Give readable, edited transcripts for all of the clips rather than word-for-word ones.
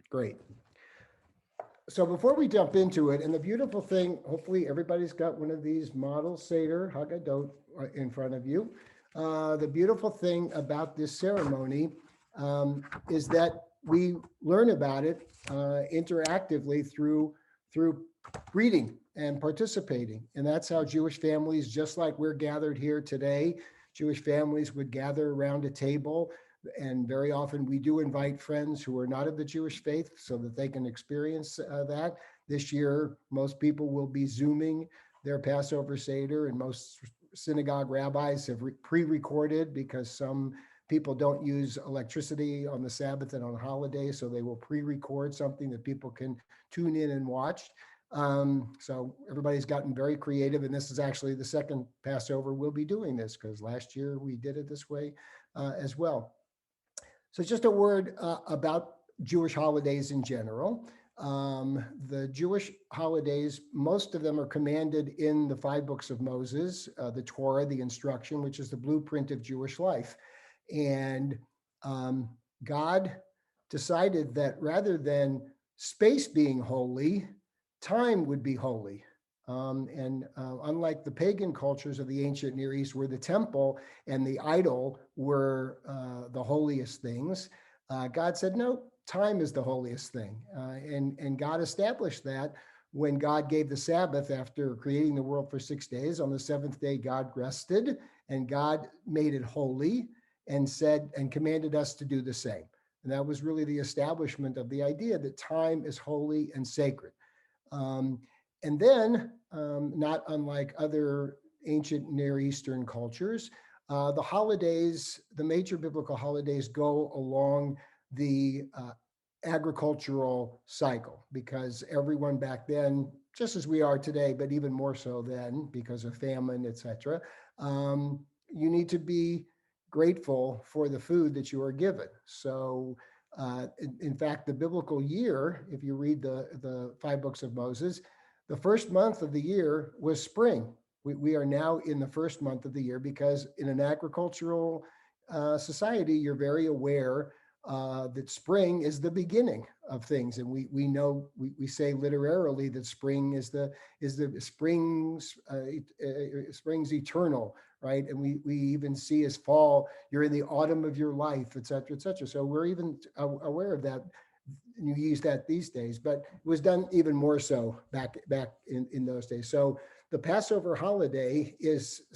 Great. So before we jump into it, and the beautiful thing, hopefully everybody's got one of these model Seder Haggadah in front of you. The beautiful thing about this ceremony is that we learn about it interactively through reading and participating. And that's how Jewish families, just like we're gathered here today, Jewish families would gather around a table. And very often we do invite friends who are not of the Jewish faith so that they can experience that. This year, most people will be Zooming their Passover Seder, and most synagogue rabbis have pre-recorded because some people don't use electricity on the Sabbath and on holidays, so they will pre-record something that people can tune in and watch. So everybody's gotten very creative, and this is actually the second Passover we'll be doing this, because last year we did it this way as well. So just a word about Jewish holidays in general. The Jewish holidays, most of them are commanded in the 5 books of Moses, the Torah, the instruction, which is the blueprint of Jewish life. And God decided that rather than space being holy, time would be holy. Unlike the pagan cultures of the ancient Near East, where the temple and the idol were the holiest things, God said, no, time is the holiest thing. And God established that when God gave the Sabbath after creating the world for 6 days. On the 7th day, God rested, and God made it holy and said and commanded us to do the same. And that was really the establishment of the idea that time is holy and sacred. And then, not unlike other ancient Near Eastern cultures, the holidays, the major biblical holidays, go along the agricultural cycle, because everyone back then, just as we are today, but even more so then because of famine, etc., you need to be grateful for the food that you are given. So in fact, the biblical year, if you read the 5 books of Moses, the first month of the year was spring. We are now in the first month of the year, because in an agricultural society, you're very aware that spring is the beginning of things. And we know, we say literarily that spring is the spring's eternal, right? And we even see as fall, you're in the autumn of your life, et cetera, et cetera. So we're even aware of that. You use that these days, but it was done even more so back in those days. So the Passover holiday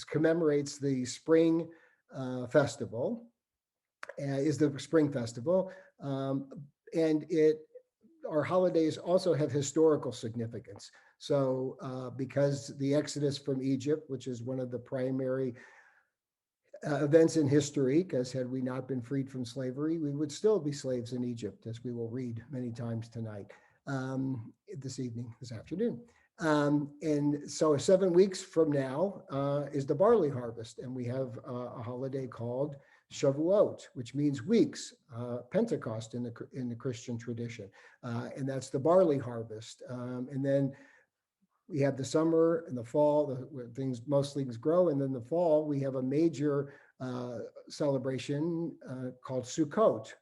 commemorates the spring festival, is the spring festival, and our holidays also have historical significance. So because the Exodus from Egypt, which is one of the primary events in history, because had we not been freed from slavery, we would still be slaves in Egypt, as we will read many times tonight, this afternoon. And so 7 weeks from now is the barley harvest, and we have a holiday called Shavuot, which means weeks, Pentecost in the Christian tradition, and that's the barley harvest. And then we have the summer and the fall, where most things grow, and then the fall we have a major celebration called Sukkot,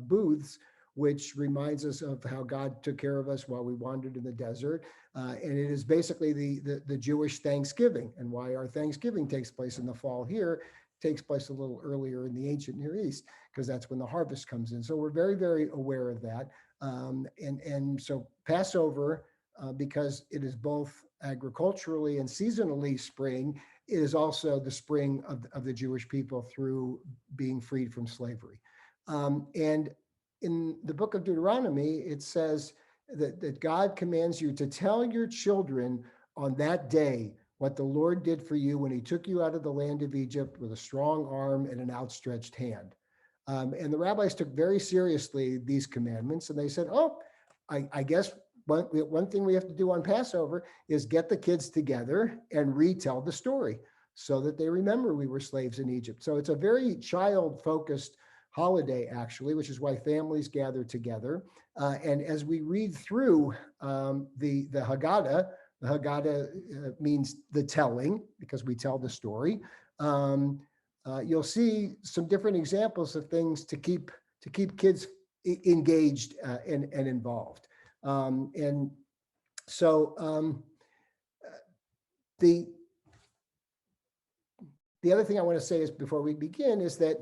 booths, which reminds us of how God took care of us while we wandered in the desert. And it is basically the Jewish Thanksgiving, and why our Thanksgiving takes place in the fall here, takes place a little earlier in the ancient Near East, because that's when the harvest comes in. So we're very, very aware of that. And so Passover, because it is both agriculturally and seasonally spring, it is also the spring of the Jewish people through being freed from slavery. And in the book of Deuteronomy, it says that God commands you to tell your children on that day what the Lord did for you when he took you out of the land of Egypt with a strong arm and an outstretched hand. And the rabbis took very seriously these commandments, and they said, oh, I guess one thing we have to do on Passover is get the kids together and retell the story so that they remember we were slaves in Egypt. So it's a very child-focused holiday, actually, which is why families gather together. And as we read through the Haggadah, the Haggadah means the telling, because we tell the story. You'll see some different examples of things to keep kids engaged and involved. And so the other thing I want to say is before we begin is that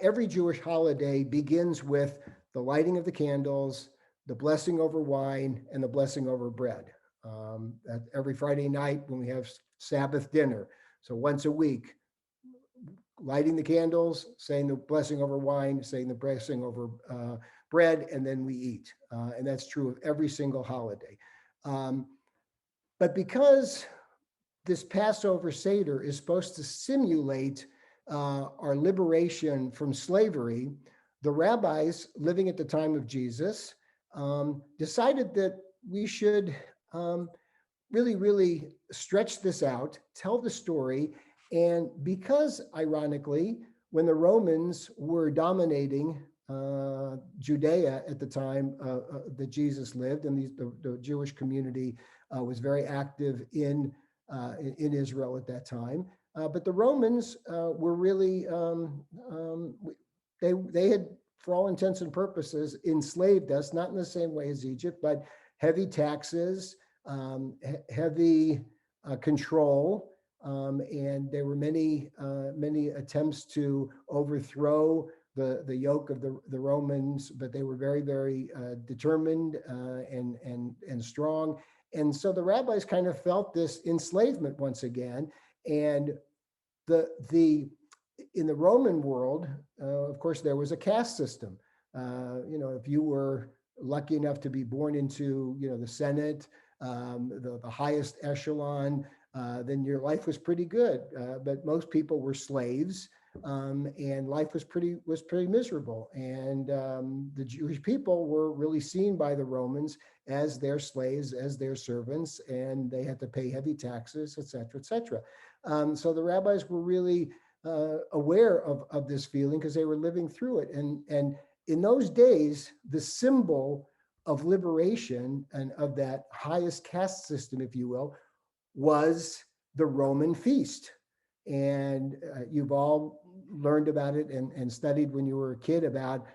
every Jewish holiday begins with the lighting of the candles, the blessing over wine, and the blessing over bread. Every Friday night when we have Sabbath dinner, so once a week, lighting the candles, saying the blessing over wine, saying the blessing over bread, and then we eat. And that's true of every single holiday. But because this Passover Seder is supposed to simulate our liberation from slavery, the rabbis living at the time of Jesus decided that we should really stretch this out, tell the story. And because, ironically, when the Romans were dominating Judea at the time that Jesus lived, and the Jewish community was very active in Israel at that time. But the Romans were really, they had, for all intents and purposes, enslaved us, not in the same way as Egypt, but heavy taxes, heavy control, and there were many attempts to overthrow the yoke of the Romans, but they were very determined and strong. And so the rabbis kind of felt this enslavement once again. And in the Roman world, of course, there was a caste system. If you were lucky enough to be born into, the Senate, the highest echelon, then your life was pretty good. But most people were slaves, and life was pretty miserable. And the Jewish people were really seen by the Romans as their slaves, as their servants, and they had to pay heavy taxes, et cetera, et cetera. So the rabbis were really aware of this feeling because they were living through it. And in those days, the symbol of liberation and of that highest caste system, if you will, was the Roman feast. And you've all learned about it and studied when you were a kid about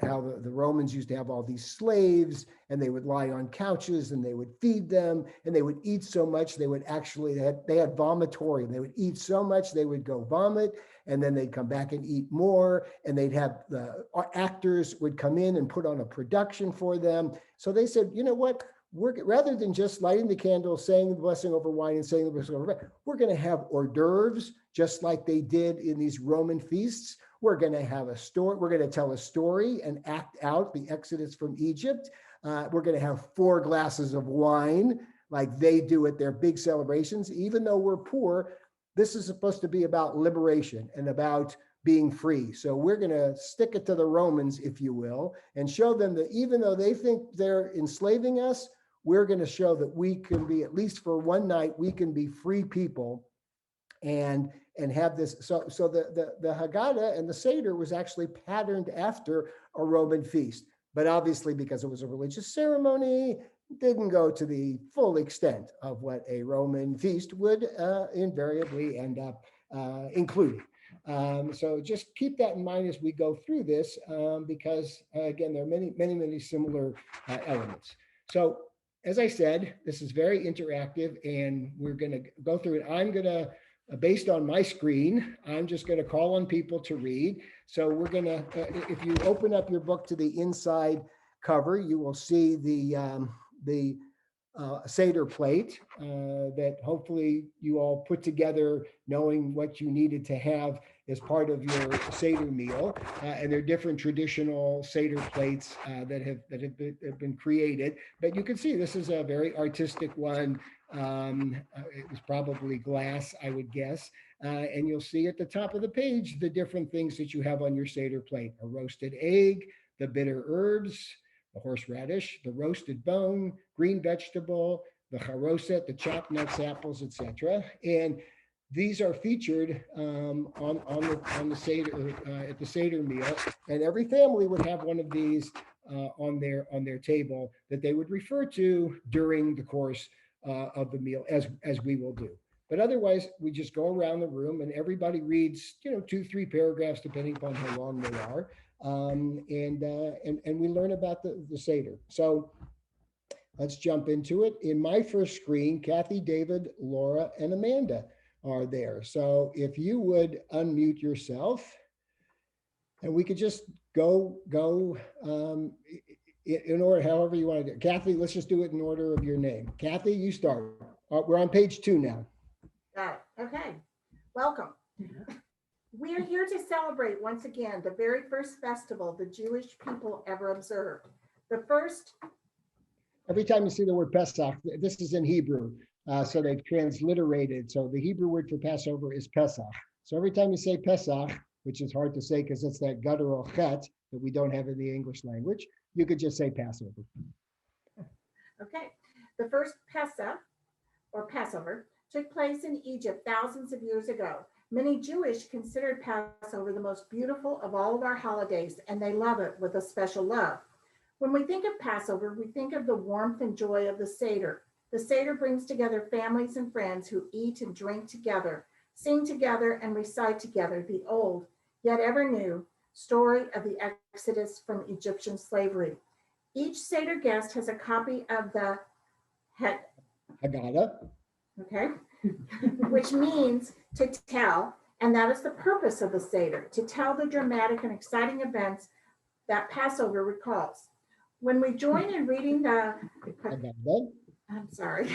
how the Romans used to have all these slaves, and they would lie on couches and they would feed them, and they would eat so much they had vomitorium. They would eat so much they would go vomit, and then they'd come back and eat more, and they'd have the actors would come in and put on a production for them. So they said, you know what? Rather than just lighting the candle, saying the blessing over wine and saying the blessing over bread, we're going to have hors d'oeuvres, just like they did in these Roman feasts. We're going to have a story. We're going to tell a story and act out the Exodus from Egypt. We're going to have 4 glasses of wine like they do at their big celebrations. Even though we're poor, this is supposed to be about liberation and about being free. So we're going to stick it to the Romans, if you will, and show them that even though they think they're enslaving us, we're going to show that we can be, at least for one night, we can be free people and have this. So the Haggadah and the Seder was actually patterned after a Roman feast. But obviously, because it was a religious ceremony, didn't go to the full extent of what a Roman feast would invariably end up including. So just keep that in mind as we go through this, because again, there are many similar elements. So as I said, this is very interactive, and we're going to go through it. I'm going to, based on my screen, I'm just going to call on people to read. So we're going to, if you open up your book to the inside cover, you will see the Seder plate that hopefully you all put together knowing what you needed to have as part of your Seder meal. And there are different traditional Seder plates that have been created. But you can see this is a very artistic one. It was probably glass, I would guess. And you'll see at the top of the page the different things that you have on your Seder plate: a roasted egg, the bitter herbs, the horseradish, the roasted bone, green vegetable, the charoset, the chopped nuts, apples, etc. And these are featured on the Seder at the Seder meal, and every family would have one of these on their table that they would refer to during the course of the meal, as we will do. But otherwise, we just go around the room and everybody reads, 2-3 paragraphs, depending upon how long they are. And we learn about the Seder. So let's jump into it. In my first screen, Kathy, David, Laura, and Amanda are there. So if you would unmute yourself, and we could just go in order, however you want to do it. Kathy, let's just do it in order of your name. Kathy, you start. We're on page 2 now. Got it. Okay. Welcome. We are here to celebrate once again the very first festival the Jewish people ever observed. The first. Every time you see the word Pesach, this is in Hebrew. So they've transliterated. So the Hebrew word for Passover is Pesach. So every time you say Pesach, which is hard to say because it's that guttural chet that we don't have in the English language, you could just say Passover. Okay. The first Pesach, or Passover, took place in Egypt thousands of years ago. Many Jewish considered Passover the most beautiful of all of our holidays, and they love it with a special love. When we think of Passover, we think of the warmth and joy of the Seder. The Seder brings together families and friends who eat and drink together, sing together, and recite together the old, yet ever new, story of the Exodus from Egyptian slavery. Each Seder guest has a copy of the Haggadah. Okay, which means to tell, and that is the purpose of the Seder, to tell the dramatic and exciting events that Passover recalls. When we join in reading the, Haggadah. I'm sorry.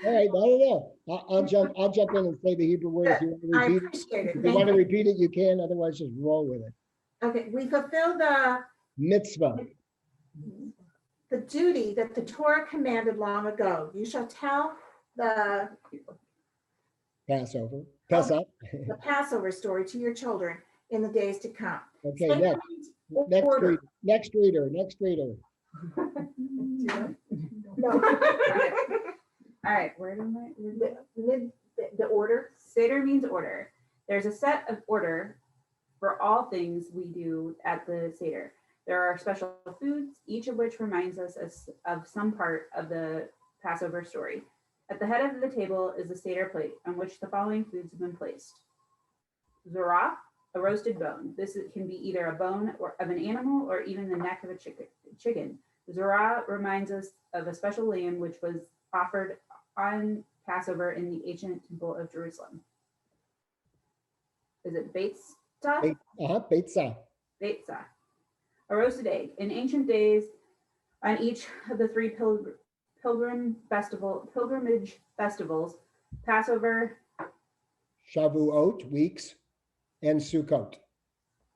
All right, no. I'll jump in and say the Hebrew word if you want to repeat I appreciate it. If you want to repeat it, you can. Otherwise, just roll with it. Okay, we fulfill the Mitzvah. The duty that the Torah commanded long ago. You shall tell the Passover. Pesach. the Passover story to your children in the days to come. Okay, Seder means next reader. No. All right, where do The order. Seder means order. There's a set of order for all things we do at the Seder. There are special foods, each of which reminds us of some part of the Passover story. At the head of the table is a Seder plate on which the following foods have been placed. Zorah, a roasted bone. This can be either a bone of an animal or even the neck of a chicken. Zorah reminds us of a special lamb which was offered on Passover in the ancient temple of Jerusalem. Is it Beitzah? Beitzah. Beitzah. A roasted egg. In ancient days, on each of the 3 pilgrimage festivals, Passover, Shavuot, weeks, and Sukkot.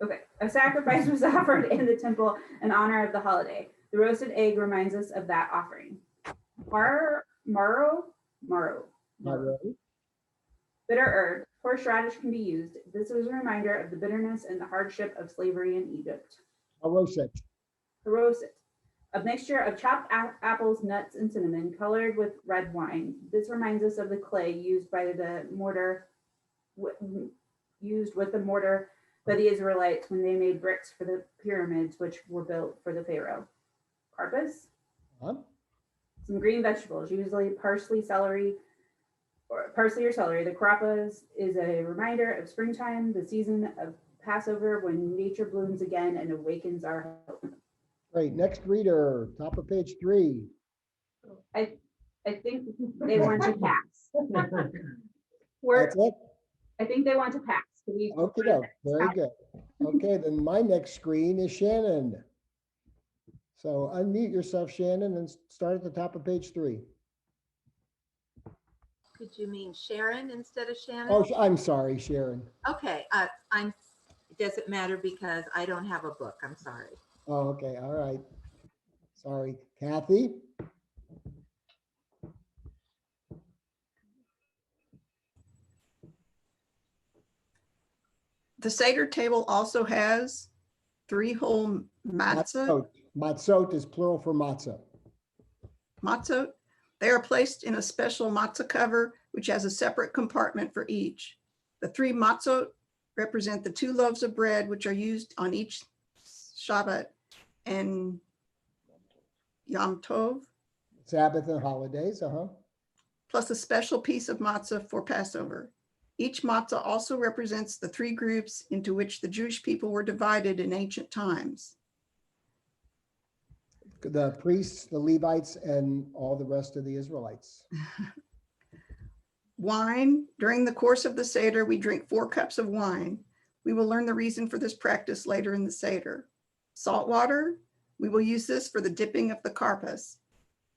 Okay, a sacrifice was offered in the temple in honor of the holiday. The roasted egg reminds us of that offering. Marrow. Bitter herb. Horseradish can be used. This is a reminder of the bitterness and the hardship of slavery in Egypt. Haroset. A mixture of chopped apples, nuts, and cinnamon colored with red wine. This reminds us of the clay used with the mortar by the Israelites when they made bricks for the pyramids, which were built for the Pharaoh. Karpas. Some green vegetables, usually parsley or celery. The karpas is a reminder of springtime, the season of Passover, when nature blooms again and awakens our hope. Great. Next reader, top of page 3. I think they want to pass. That's it? I think they want to pass. Okay, very good. Okay, then my next screen is Shannon. So unmute yourself, Shannon, and start at the top of page 3. Did you mean Sharon instead of Shannon? Oh, I'm sorry, Sharon. Okay, it doesn't matter because I don't have a book. I'm sorry. Oh, okay, all right. Sorry, Kathy. The Seder table also has 3 whole matzah. Matzot is plural for matzah. Matzot. They are placed in a special matzah cover, which has a separate compartment for each. The 3 matzot represent the 2 loaves of bread, which are used on each Shabbat and Yom Tov. Sabbath and holidays, Plus a special piece of matzah for Passover. Each matzah also represents the three groups into which the Jewish people were divided in ancient times. The priests, the Levites, and all the rest of the Israelites. Wine. During the course of the Seder, we drink 4 cups of wine. We will learn the reason for this practice later in the Seder. Salt water. We will use this for the dipping of the karpas.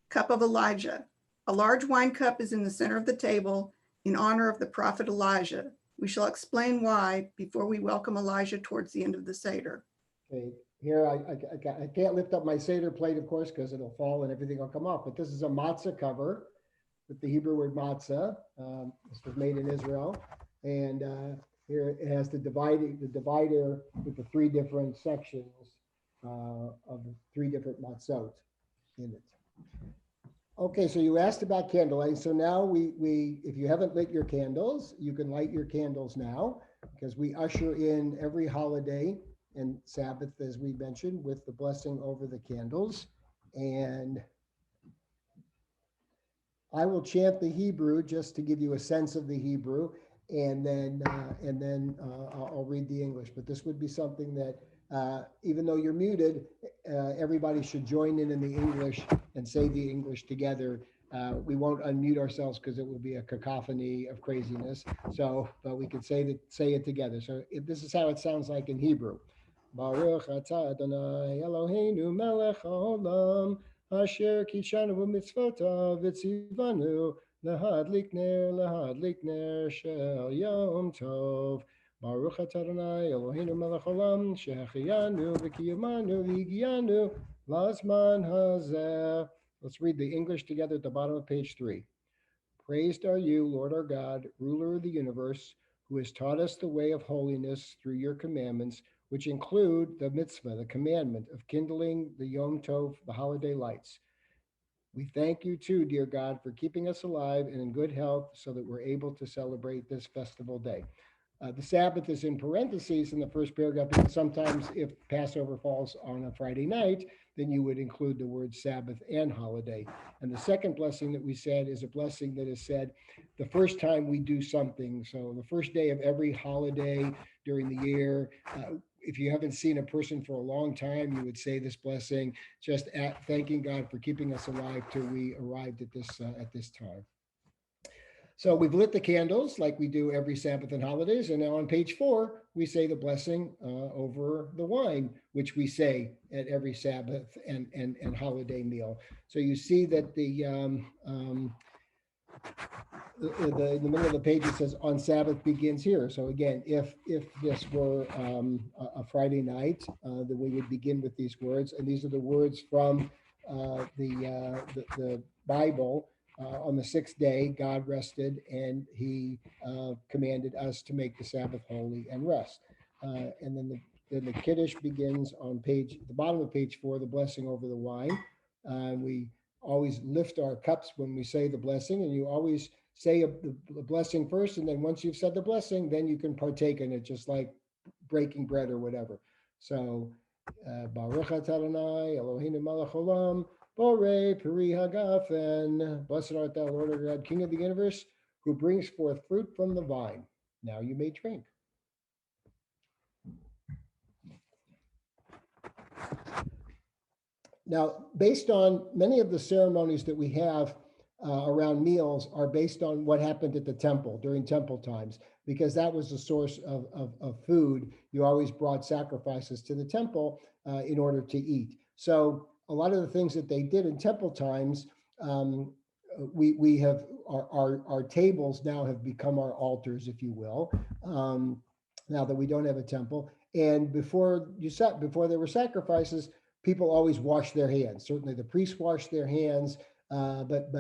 Cup of Elijah. A large wine cup is in the center of the table in honor of the prophet Elijah. We shall explain why before we welcome Elijah towards the end of the Seder. Okay, here I can't lift up my Seder plate, of course, because it'll fall and everything will come off. But this is a matzah cover with the Hebrew word matzah. This was made in Israel, and here it has the divider with the 3 different sections of the 3 different matzot in it. Okay, so you asked about candlelight. So now we if you haven't lit your candles, you can light your candles now, because we usher in every holiday and Sabbath, as we mentioned, with the blessing over the candles. And I will chant the Hebrew just to give you a sense of the Hebrew, and then I'll read the English. But this would be something that even though you're muted, everybody should join in the English and say the English together. We won't unmute ourselves because it will be a cacophony of craziness. So, but we could say it together. So this is how it sounds like in Hebrew. Baruch atah Adonai Eloheinu melech haolam asher kishanu b'mitzvotav v'tzivanu lahadlik ner shel yom tov. Baruch atah Adonai Eloheinu melech haolam shehechiyanu v'kiyumanu v'higiyanu lazman hazeh. Let's read the English together at the bottom of page 3. Praised are you, Lord our God, ruler of the universe, who has taught us the way of holiness through your commandments, which include the mitzvah, the commandment of kindling the Yom Tov, the holiday lights. We thank you too, dear God, for keeping us alive and in good health so that we're able to celebrate this festival day. The Sabbath is in parentheses in the first paragraph, because sometimes if Passover falls on a Friday night, then you would include the word Sabbath and holiday. And the second blessing that we said is a blessing that is said the first time we do something. So the first day of every holiday during the year, if you haven't seen a person for a long time, you would say this blessing, just thanking God for keeping us alive till we arrived at this time. So we've lit the candles like we do every Sabbath and holidays. And now on page 4, we say the blessing over the wine, which we say at every Sabbath and holiday meal. So you see that in the middle of the page, it says on Sabbath begins here. So again, if this were a Friday night, then we would begin with these words. And these are the words from the Bible. On the 6th day, God rested, and he commanded us to make the Sabbath holy and rest. And then the Kiddush begins on the bottom of page 4, the blessing over the wine. We always lift our cups when we say the blessing, and you always say the blessing first, and then once you've said the blessing, then you can partake in it, just like breaking bread or whatever. So, Baruch atah Adonai Eloheinu melech haolam Borei Peri Hagafen. Blessed art thou, Lord our God, King of the universe, who brings forth fruit from the vine. Now you may drink. Now, based on many of the ceremonies that we have around meals are based on what happened at the temple during temple times, because that was the source of food. You always brought sacrifices to the temple in order to eat. So a lot of the things that they did in temple times, we have our tables now have become our altars, if you will, now that we don't have a temple. And before there were sacrifices, people always washed their hands. Certainly the priests washed their hands, but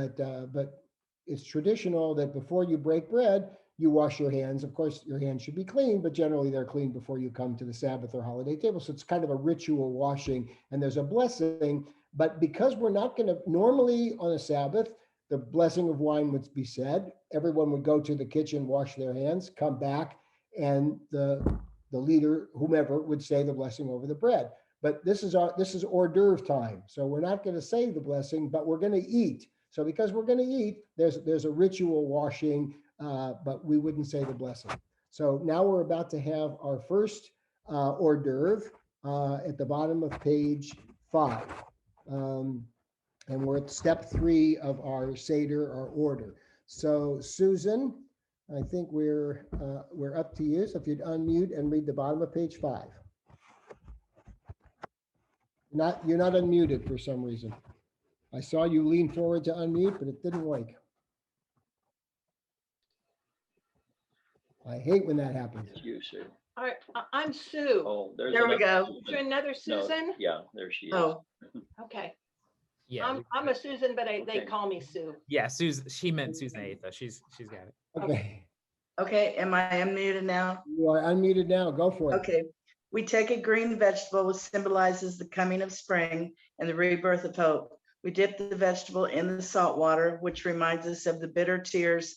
it's traditional that before you break bread, you wash your hands. Of course, your hands should be clean, but generally they're clean before you come to the Sabbath or holiday table. So it's kind of a ritual washing, and there's a blessing. But because we're not going to, normally on a Sabbath, the blessing of wine would be said. Everyone would go to the kitchen, wash their hands, come back, and the leader, whomever, would say the blessing over the bread. But this is hors d'oeuvre time. So we're not going to say the blessing, but we're going to eat. So because we're going to eat, there's a ritual washing but we wouldn't say the blessing. So now we're about to have our first hors d'oeuvre at the bottom of page 5. And we're at step 3 of our Seder, our order. So Susan, I think we're up to you. So if you'd unmute and read the bottom of page 5. You're not unmuted for some reason. I saw you lean forward to unmute, but it didn't work. I hate when that happens. You, Sue. All right, I'm Sue. Oh, there's There we another go. Is Susan. there another No, Susan? yeah, there she is. Oh, okay. Yeah, I'm a Susan, but they Okay. call me Sue. yeah. She meant Susan Aetha. She's got it. Okay, Okay, am I unmuted now? you are unmuted now. Go for it. Okay, we take a green vegetable which symbolizes the coming of spring and the rebirth of hope. We dip the vegetable in the salt water, which reminds us of the bitter tears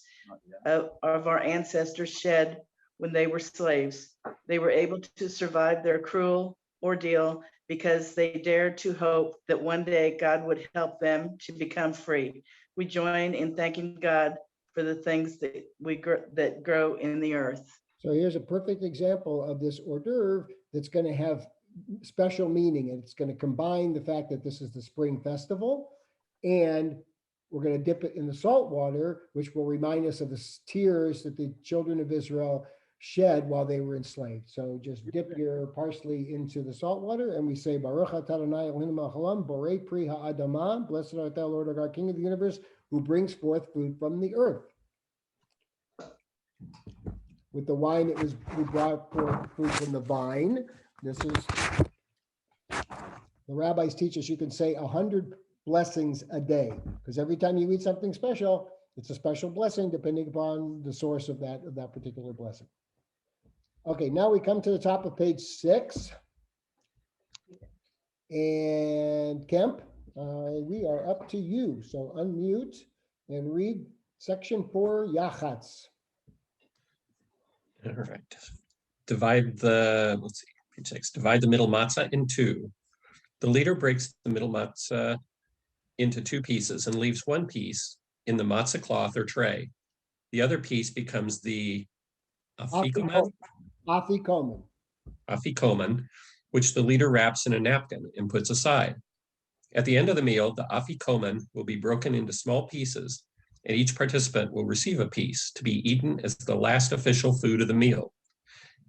of our ancestors shed when they were slaves. They were able to survive their cruel ordeal because they dared to hope that one day God would help them to become free. We join in thanking God for the things that grow in the earth. So here's a perfect example of this hors d'oeuvre that's going to have special meaning, and it's going to combine the fact that this is the spring festival, and we're going to dip it in the salt water, which will remind us of the tears that the children of Israel shed while they were enslaved. So just dip your parsley into the salt water, and we say, Baruch atah Adonai Eloheinu melech haolam, borei pri ha'adamah, blessed art thou, Lord our God, King of the universe, who brings forth food from the earth. With the wine, we brought forth food from the vine. This is, the rabbis teach us you can say 100 blessings a day, because every time you eat something special, it's a special blessing depending upon the source of that particular blessing. Okay, now we come to the top of page 6. And Kemp, we are up to you. So unmute and read section 4, Yachatz. All right. Divide the, let's see, page 6. Divide the middle matzah in 2. The leader breaks the middle matzah into 2 pieces and leaves one piece in the matzah cloth or tray. The other piece becomes the afikoman, which the leader wraps in a napkin and puts aside. At the end of the meal, the afikoman will be broken into small pieces, and each participant will receive a piece to be eaten as the last official food of the meal.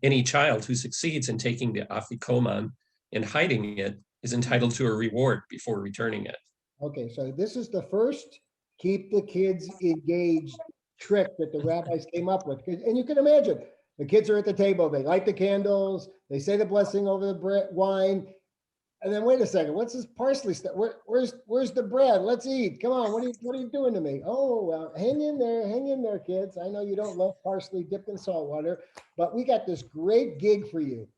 Any child who succeeds in taking the afikoman and hiding it is entitled to a reward before returning it. Okay, so this is the first keep the kids engaged trick that the rabbis came up with. And you can imagine, the kids are at the table, they light the candles, they say the blessing over the bread, wine, and then wait a second, what's this parsley stuff? Where's the bread? Let's eat. Come on, what are you doing to me? Oh, well, hang in there, kids. I know you don't love parsley dipped in salt water, but we got this great gig for you.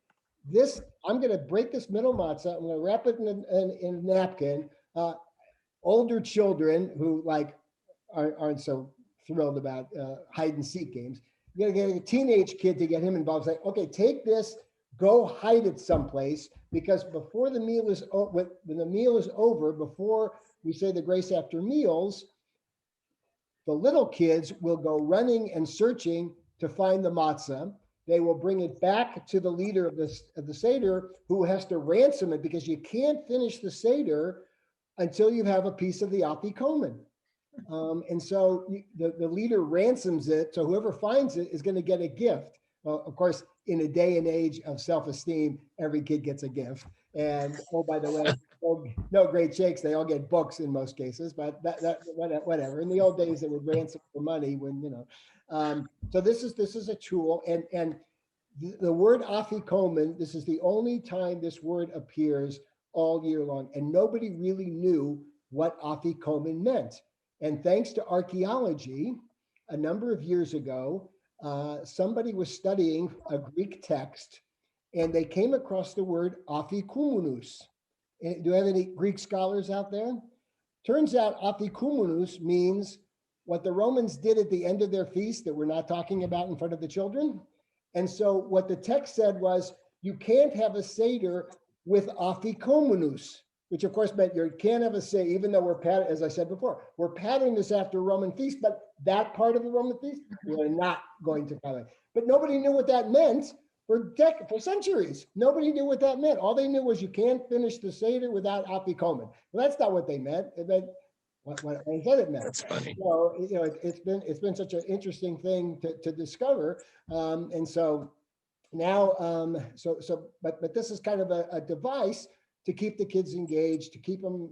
I'm going to break this middle matzah. I'm going to wrap it in a napkin. Older children who aren't so thrilled about hide and seek games. You're going to get a teenage kid to get him involved. Say, okay, take this, go hide it someplace, because before the meal is when the meal is over, before we say the grace after meals, the little kids will go running and searching to find the matzah. They will bring it back to the leader of the Seder, who has to ransom it, because you can't finish the Seder until you have a piece of the afikoman. And so the leader ransoms it. So whoever finds it is going to get a gift. Well, of course, in a day and age of self-esteem, every kid gets a gift. And oh, by the way, no great shakes. They all get books in most cases, but that whatever. In the old days, they would ransom for money when, so this is a tool. And the word afikoman, this is the only time this word appears all year long. And nobody really knew what afikoman meant. And thanks to archaeology, a number of years ago, somebody was studying a Greek text, and they came across the word afikoumounos. Do you have any Greek scholars out there? Turns out afikoumounos means what the Romans did at the end of their feast that we're not talking about in front of the children. And so what the text said was, you can't have a Seder with afikoumounos. which of course meant you can't have a say, even though as I said before, we're patterning this after a Roman feast, but that part of the Roman feast, we're not going to follow. But nobody knew what that meant for centuries. Nobody knew what that meant. All they knew was you can't finish the Seder without afikomen. Well, that's not what they meant. It meant what I said it meant. That's funny. So, it's been such an interesting thing to discover. And so now, but this is kind of a device to keep the kids engaged, to keep them,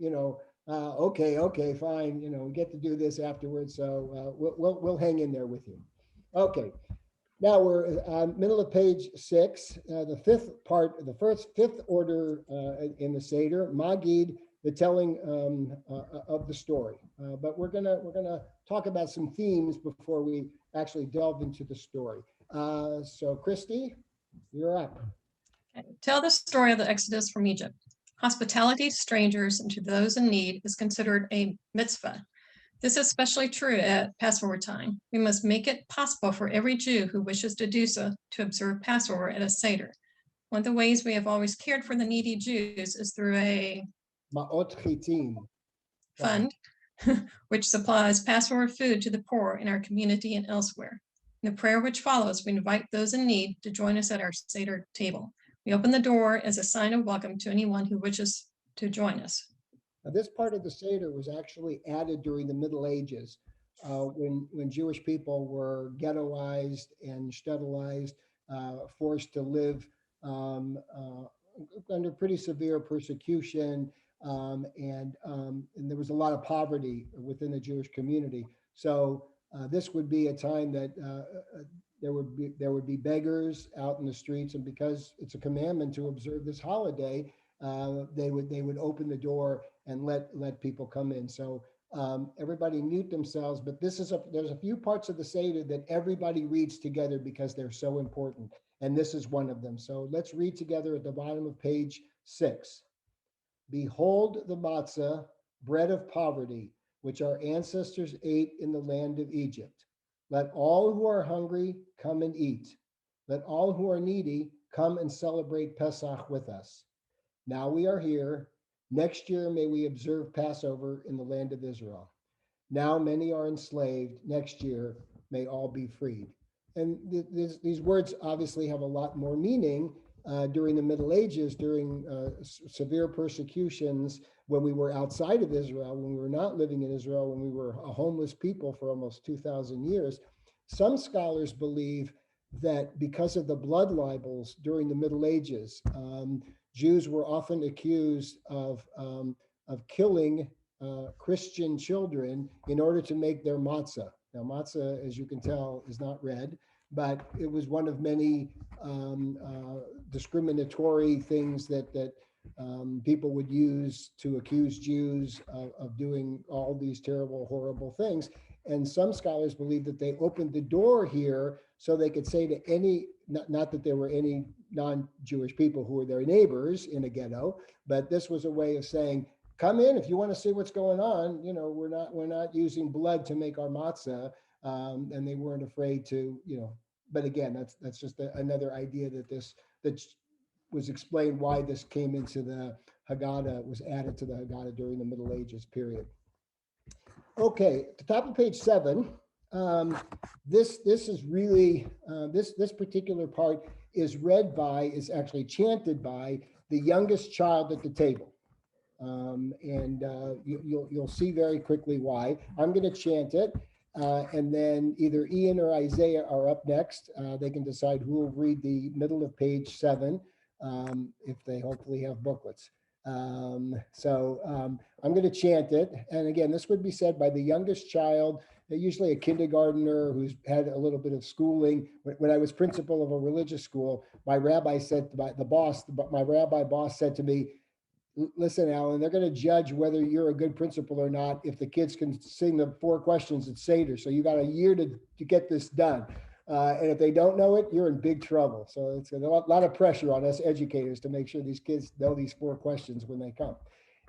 okay, fine, we get to do this afterwards. So we'll hang in there with you. Okay. Now we're middle of page 6, the fifth order in the Seder, Magid, the telling of the story. But we're gonna talk about some themes before we actually delve into the story. So Christy, you're up. Okay. Tell the story of the Exodus from Egypt. Hospitality to strangers and to those in need is considered a mitzvah. This is especially true at Passover time. We must make it possible for every Jew who wishes to do so to observe Passover at a Seder. One of the ways we have always cared for the needy Jews is through a Ma'ot chitim fund, which supplies Passover food to the poor in our community and elsewhere. In the prayer which follows, we invite those in need to join us at our Seder table. We open the door as a sign of welcome to anyone who wishes to join us. Now, this part of the Seder was actually added during the Middle Ages, when Jewish people were ghettoized and shtetlized, forced to live under pretty severe persecution, and there was a lot of poverty within the Jewish community. So this would be a time that there would be beggars out in the streets, and because it's a commandment to observe this holiday, they would open the door and let people come in. So everybody mute themselves, but there's a few parts of the Seder that everybody reads together because they're so important, and this is one of them. So let's read together at the bottom of page 6. Behold the matzah, bread of poverty, which our ancestors ate in the land of Egypt. Let all who are hungry come and eat. Let all who are needy come and celebrate Pesach with us. Now we are here. Next year, may we observe Passover in the land of Israel. Now many are enslaved. Next year, may all be freed. And these words obviously have a lot more meaning during the Middle Ages, during severe persecutions, when we were outside of Israel, when we were not living in Israel, when we were a homeless people for almost 2,000 years. Some scholars believe that because of the blood libels during the Middle Ages, Jews were often accused of killing Christian children in order to make their matzah. Now, matzah, as you can tell, is not red, but it was one of many discriminatory things that people would use to accuse Jews of doing all these terrible, horrible things. And some scholars believe that they opened the door here so they could say to any, not that there were any non-Jewish people who were their neighbors in a ghetto, but this was a way of saying, come in if you want to see what's going on. We're not using blood to make our matzah, and they weren't afraid to, But again, that's just another idea that was explained why this came into the Haggadah, was added to the Haggadah during the Middle Ages period. Okay, at the top of page 7, this is really, this particular part is actually chanted by the youngest child at the table. And you'll see very quickly why. I'm going to chant it, and then either Ian or Isaiah are up next. They can decide who will read the middle of page 7, if they hopefully have booklets. So I'm going to chant it. And again, this would be said by the youngest child, usually a kindergartner who's had a little bit of schooling. When I was principal of a religious school, my rabbi said, my rabbi boss said to me, listen, Alan, they're going to judge whether you're a good principal or not if the kids can sing the 4 questions at Seder. So you got a year to get this done. And if they don't know it, you're in big trouble. So it's a lot of pressure on us educators to make sure these kids know these 4 questions when they come.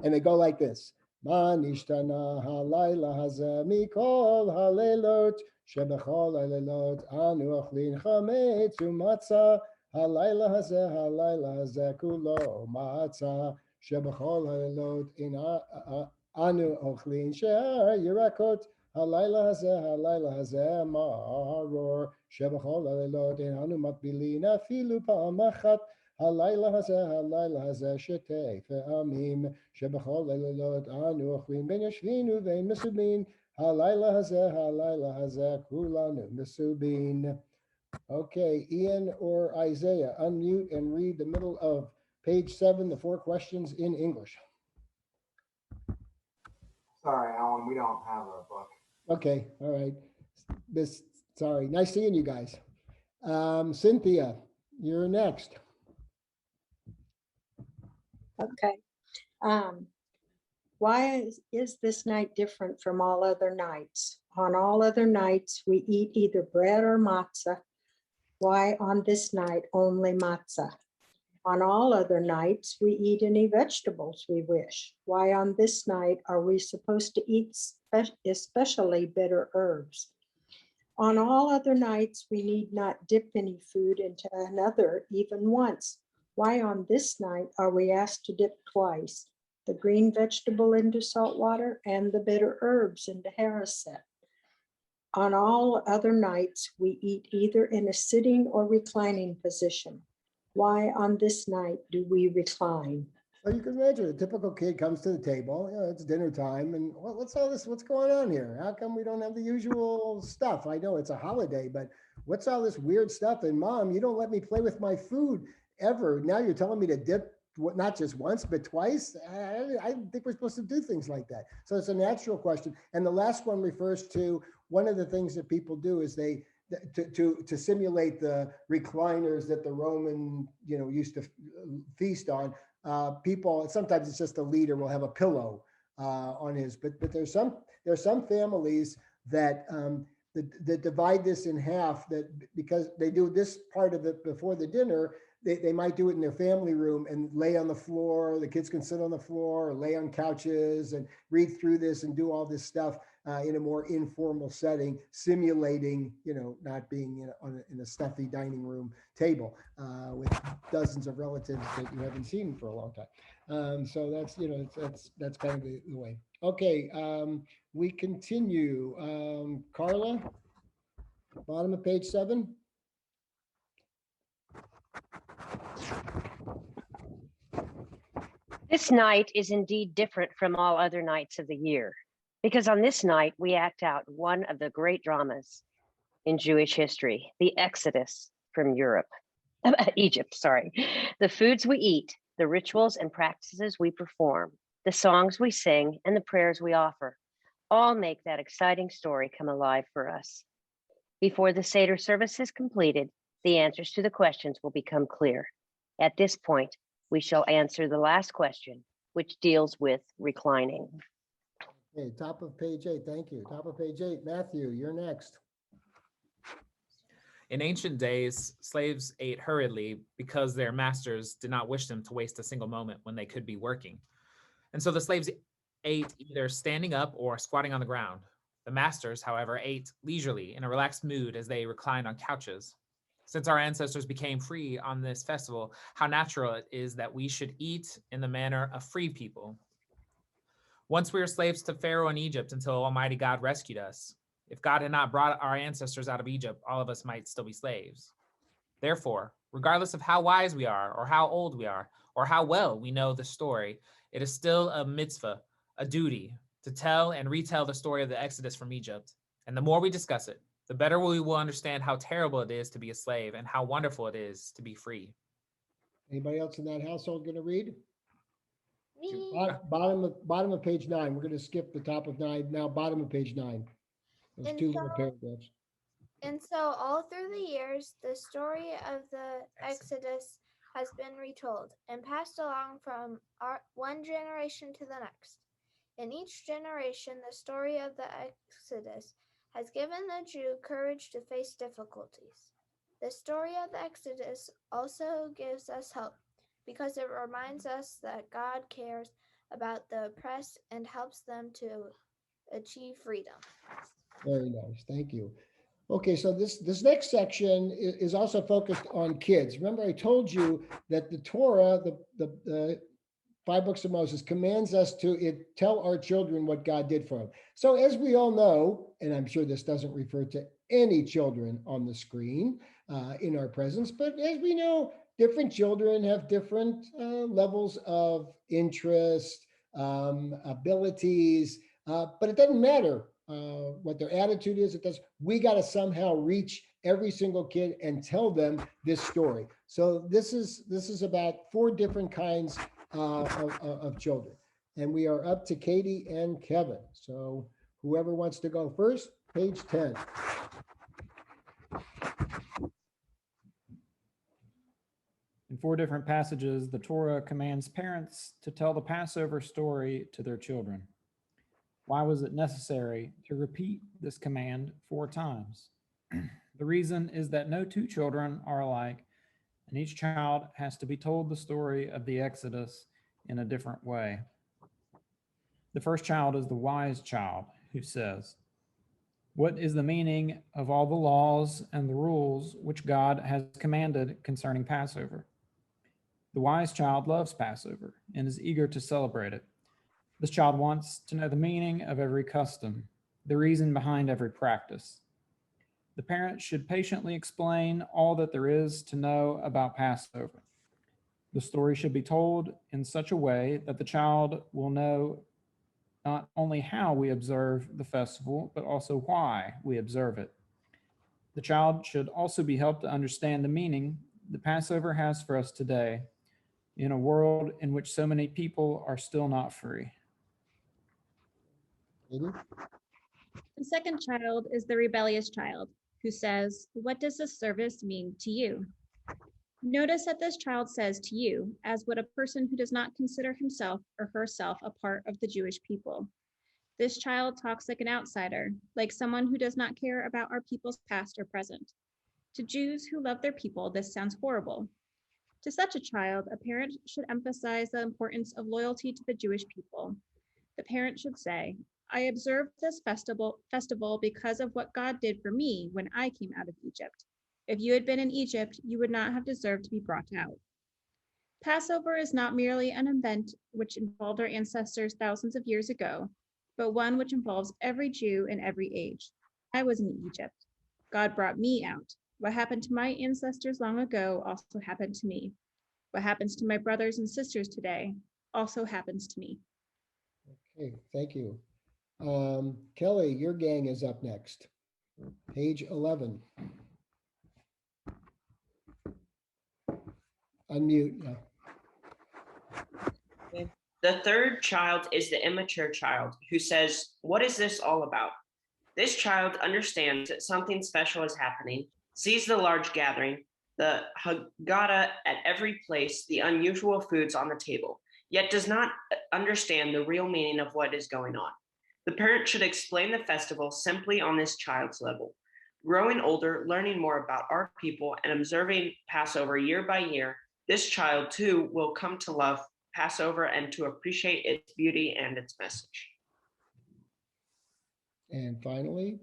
And they go like this. Ma nishtana halayla hazeh mikol haleilot shebechol haleilot anu achlin chametz umatzah halayla hazeh kulo matzah שבכל הלילות אנו אוכלים שהירקות הלילה הזה מרור, שבכל הלילות אנו מטבילין אפילו פעם אחת, הלילה הזה שתי פעמים, שבכל הלילות אנו אוכלים בין יושבין ובין מסובין, הלילה הזה כולנו מסובין. Okay, Ian or Isaiah, unmute and read the middle of page 7, the 4 questions in English. Sorry, Alan, we don't have a book. Okay, all right. Sorry, nice seeing you guys. Cynthia, you're next. Okay. Why is this night different from all other nights? On all other nights, we eat either bread or matzah. Why on this night only matzah? On all other nights, we eat any vegetables we wish. Why on this night are we supposed to eat especially bitter herbs? On all other nights, we need not dip any food into another even once. Why on this night are we asked to dip twice, the green vegetable into salt water and the bitter herbs into haricot? On all other nights, we eat either in a sitting or reclining position. Why on this night do we recline? Well, you can imagine a typical kid comes to the table, it's dinner time, and what's all this? What's going on here? How come we don't have the usual stuff? I know it's a holiday, but what's all this weird stuff? And Mom, you don't let me play with my food ever. Now you're telling me to dip not just once, but twice. I think we're supposed to do things like that. So it's a natural question. And the last one refers to one of the things that people do is they, to simulate the recliners that the Roman, used to feast on. People, sometimes it's just a leader will have a pillow on his, but there's some families that that divide this in half, that because they do this part of it before the dinner, they might do it in their family room and lay on the floor. The kids can sit on the floor or lay on couches and read through this and do all this stuff in a more informal setting, simulating, not being in a stuffy dining room table with dozens of relatives that you haven't seen for a long time. So that's, that's kind of the way. Okay, we continue. Carla, bottom of page 7. This night is indeed different from all other nights of the year, because on this night we act out one of the great dramas in Jewish history, the Exodus from Egypt, sorry. The foods we eat, the rituals and practices we perform, the songs we sing, and the prayers we offer, all make that exciting story come alive for us. Before the Seder service is completed, the answers to the questions will become clear. At this point, we shall answer the last question, which deals with reclining. Okay, top of page 8, thank you. Top of page 8, Matthew, you're next. In ancient days, slaves ate hurriedly because their masters did not wish them to waste a single moment when they could be working. And so the slaves ate either standing up or squatting on the ground. The masters, however, ate leisurely in a relaxed mood as they reclined on couches. Since our ancestors became free on this festival, how natural it is that we should eat in the manner of free people. Once we were slaves to Pharaoh in Egypt until Almighty God rescued us. If God had not brought our ancestors out of Egypt, all of us might still be slaves. Therefore, regardless of how wise we are, or how old we are, or how well we know the story, it is still a mitzvah, a duty, to tell and retell the story of the Exodus from Egypt. And the more we discuss it, the better we will understand how terrible it is to be a slave and how wonderful it is to be free. Anybody else in that household going to read? Me. Bottom of page 9. We're going to skip the top of 9. Now bottom of page 9. Those And two little paragraphs. And so all through the years, the story of the Exodus has been retold and passed along from one generation to the next. In each generation, the story of the Exodus has given the Jew courage to face difficulties. The story of the Exodus also gives us hope because it reminds us that God cares about the oppressed and helps them to achieve freedom. Very nice. Thank you. Okay, so this next section is also focused on kids. Remember, I told you that the Torah, the 5 books of Moses commands us to tell our children what God did for them. So as we all know, and I'm sure this doesn't refer to any children on the screen in our presence, but as we know, different children have different levels of interest, abilities, but it doesn't matter what their attitude is. We got to somehow reach every single kid and tell them this story. So this is about 4 different kinds of children. And we are up to Katie and Kevin. So whoever wants to go first, page 10. In 4 different passages, the Torah commands parents to tell the Passover story to their children. Why was it necessary to repeat this command 4 times? The reason is that no 2 children are alike, and each child has to be told the story of the Exodus in a different way. The first child is the wise child who says, "What is the meaning of all the laws and the rules which God has commanded concerning Passover?" The wise child loves Passover and is eager to celebrate it. This child wants to know the meaning of every custom, the reason behind every practice. The parent should patiently explain all that there is to know about Passover. The story should be told in such a way that the child will know not only how we observe the festival, but also why we observe it. The child should also be helped to understand the meaning the Passover has for us today in a world in which so many people are still not free. The second child is the rebellious child who says, "What does this service mean to you?" Notice that this child says "to you" as would a person who does not consider himself or herself a part of the Jewish people. This child talks like an outsider, like someone who does not care about our people's past or present. To Jews who love their people, this sounds horrible. To such a child, a parent should emphasize the importance of loyalty to the Jewish people. The parent should say, "I observed this festival because of what God did for me when I came out of Egypt. If you had been in Egypt, you would not have deserved to be brought out." Passover is not merely an event which involved our ancestors thousands of years ago, but one which involves every Jew in every age. I was in Egypt. God brought me out. What happened to my ancestors long ago also happened to me. What happens to my brothers and sisters today also happens to me. Okay, thank you. Kelly, your gang is up next. Page 11. Unmute. Yeah. The third child is the immature child who says, "What is this all about?" This child understands that something special is happening, sees the large gathering, the Haggadah at every place, the unusual foods on the table, yet does not understand the real meaning of what is going on. The parent should explain the festival simply on this child's level. Growing older, learning more about our people, and observing Passover year by year, this child too will come to love Passover and to appreciate its beauty and its message. And finally,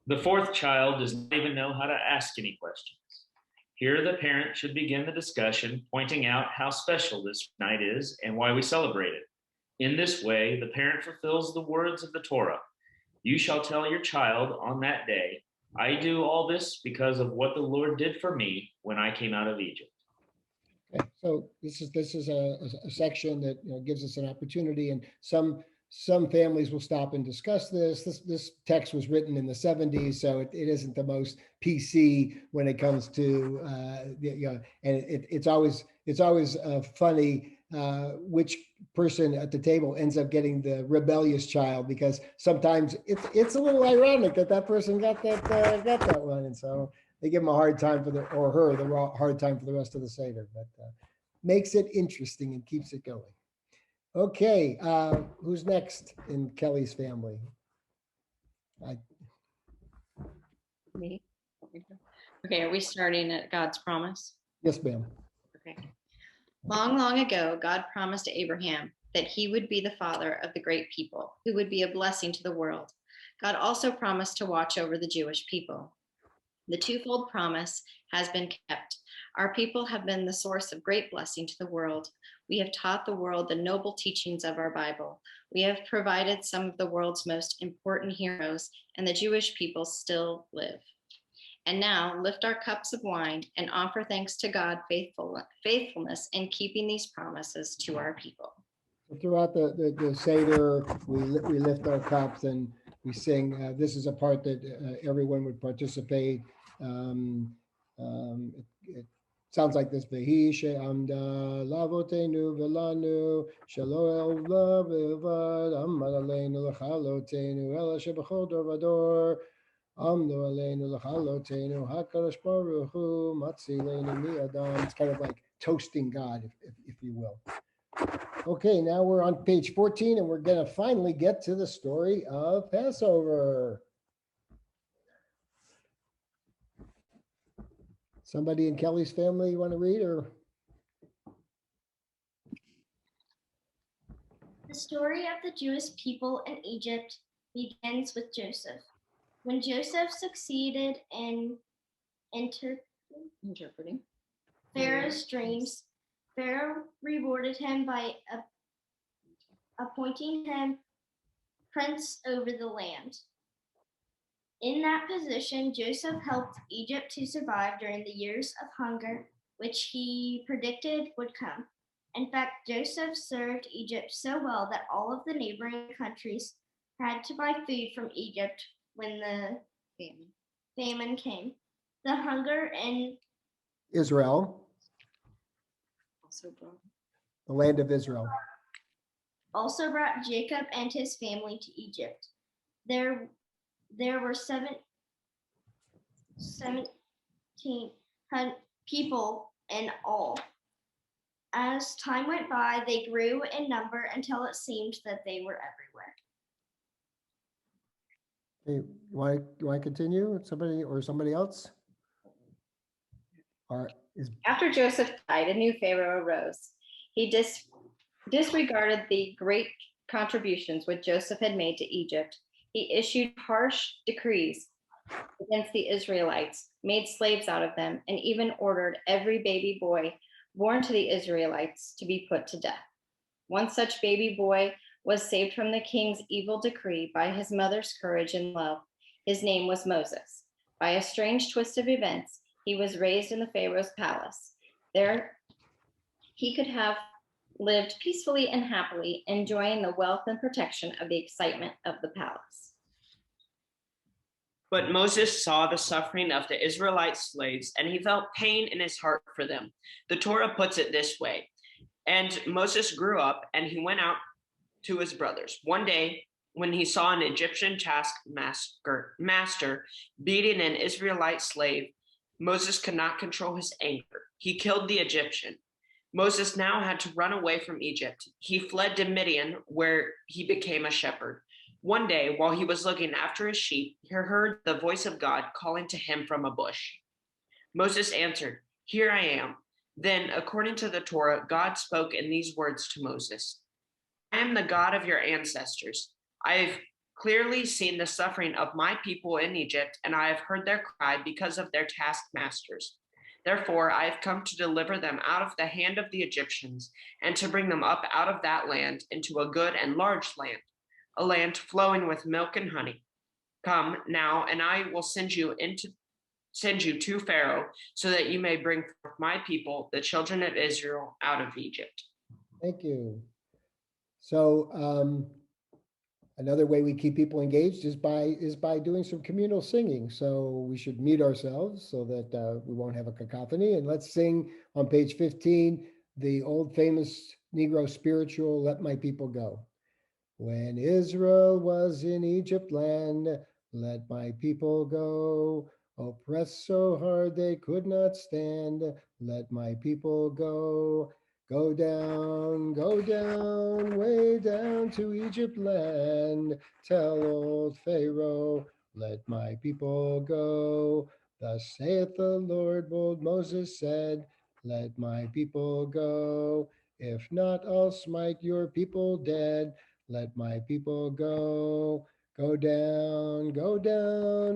the fourth child does not even know how to ask any questions. Here, the parent should begin the discussion, pointing out how special this night is and why we celebrate it. In this way, the parent fulfills the words of the Torah. "You shall tell your child on that day, I do all this because of what the Lord did for me when I came out of Egypt." Okay, so this is a section that gives us an opportunity, and some families will stop and discuss this. This text was written in the 70s, so it isn't the most PC when it comes to and it's always funny which person at the table ends up getting the rebellious child, because sometimes it's a little ironic that person got that one, and so they give them a hard time the hard time for the rest of the Seder, but makes it interesting and keeps it going. Okay, who's next in Kelly's family? Me. Okay, are we starting at God's promise? Yes, ma'am. Okay. Long, long ago, God promised to Abraham that he would be the father of the great people who would be a blessing to the world. God also promised to watch over the Jewish people. The twofold promise has been kept. Our people have been the source of great blessing to the world. We have taught the world the noble teachings of our Bible. We have provided some of the world's most important heroes, and the Jewish people still live. And now lift our cups of wine and offer thanks to God faithfulness in keeping these promises to our people. Throughout the Seder, we lift our cups and we sing. This is a part that everyone would participate. It sounds like this: Vehi she'amda lavotenu velanu shelo elva ve'vad amad aleinu l'chalotenu ela sheb'chol dor v'dor amdu aleinu l'chalotenu hakadosh baruch hu matzileinu mi'adam. It's kind of like toasting God, if you will. Okay, now we're on page 14 and we're going to finally get to the story of Passover. Somebody in Kelly's family you want to read, or? The story of the Jewish people in Egypt begins with Joseph. When Joseph succeeded in interpreting Pharaoh's dreams, Pharaoh rewarded him by appointing him prince over the land. In that position, Joseph helped Egypt to survive during the years of hunger, which he predicted would come. In fact, Joseph served Egypt so well that all of the neighboring countries had to buy food from Egypt when the famine came. The hunger in Israel, the land of Israel, also brought Jacob and his family to Egypt. There were 17 people in all. As time went by, they grew in number until it seemed that they were everywhere. hey, you want to continue? Somebody else? After Joseph died, a new Pharaoh arose. He disregarded the great contributions which Joseph had made to Egypt. He issued harsh decrees against the Israelites, made slaves out of them, and even ordered every baby boy born to the Israelites to be put to death. One such baby boy was saved from the king's evil decree by his mother's courage and love. His name was Moses. By a strange twist of events, he was raised in the Pharaoh's palace. There, he could have lived peacefully and happily, enjoying the wealth and protection of the excitement of the palace. But Moses saw the suffering of the Israelite slaves, and he felt pain in his heart for them. The Torah puts it this way: and Moses grew up, and he went out to his brothers. One day, when he saw an Egyptian taskmaster beating an Israelite slave, Moses could not control his anger. He killed the Egyptian. Moses now had to run away from Egypt. He fled to Midian, where he became a shepherd. One day, while he was looking after his sheep, he heard the voice of God calling to him from a bush. Moses answered, "Here I am." Then, according to the Torah, God spoke in these words to Moses: "I am the God of your ancestors. I have clearly seen the suffering of my people in Egypt, and I have heard their cry because of their taskmasters. Therefore, I have come to deliver them out of the hand of the Egyptians and to bring them up out of that land into a good and large land, a land flowing with milk and honey. Come now, and I will send you to Pharaoh so that you may bring forth my people, the children of Israel, out of Egypt." Thank you. So another way we keep people engaged is by doing some communal singing. So we should mute ourselves so that we won't have a cacophony. And let's sing on page 15, the old famous Negro spiritual, "Let My People Go." When Israel was in Egypt land, let my people go. Oppressed so hard they could not stand, let my people go. Go down, way down to Egypt land. Tell old Pharaoh, let my people go. Thus saith the Lord, bold Moses said, let my people go. If not, I'll smite your people dead. Let my people go. Go down,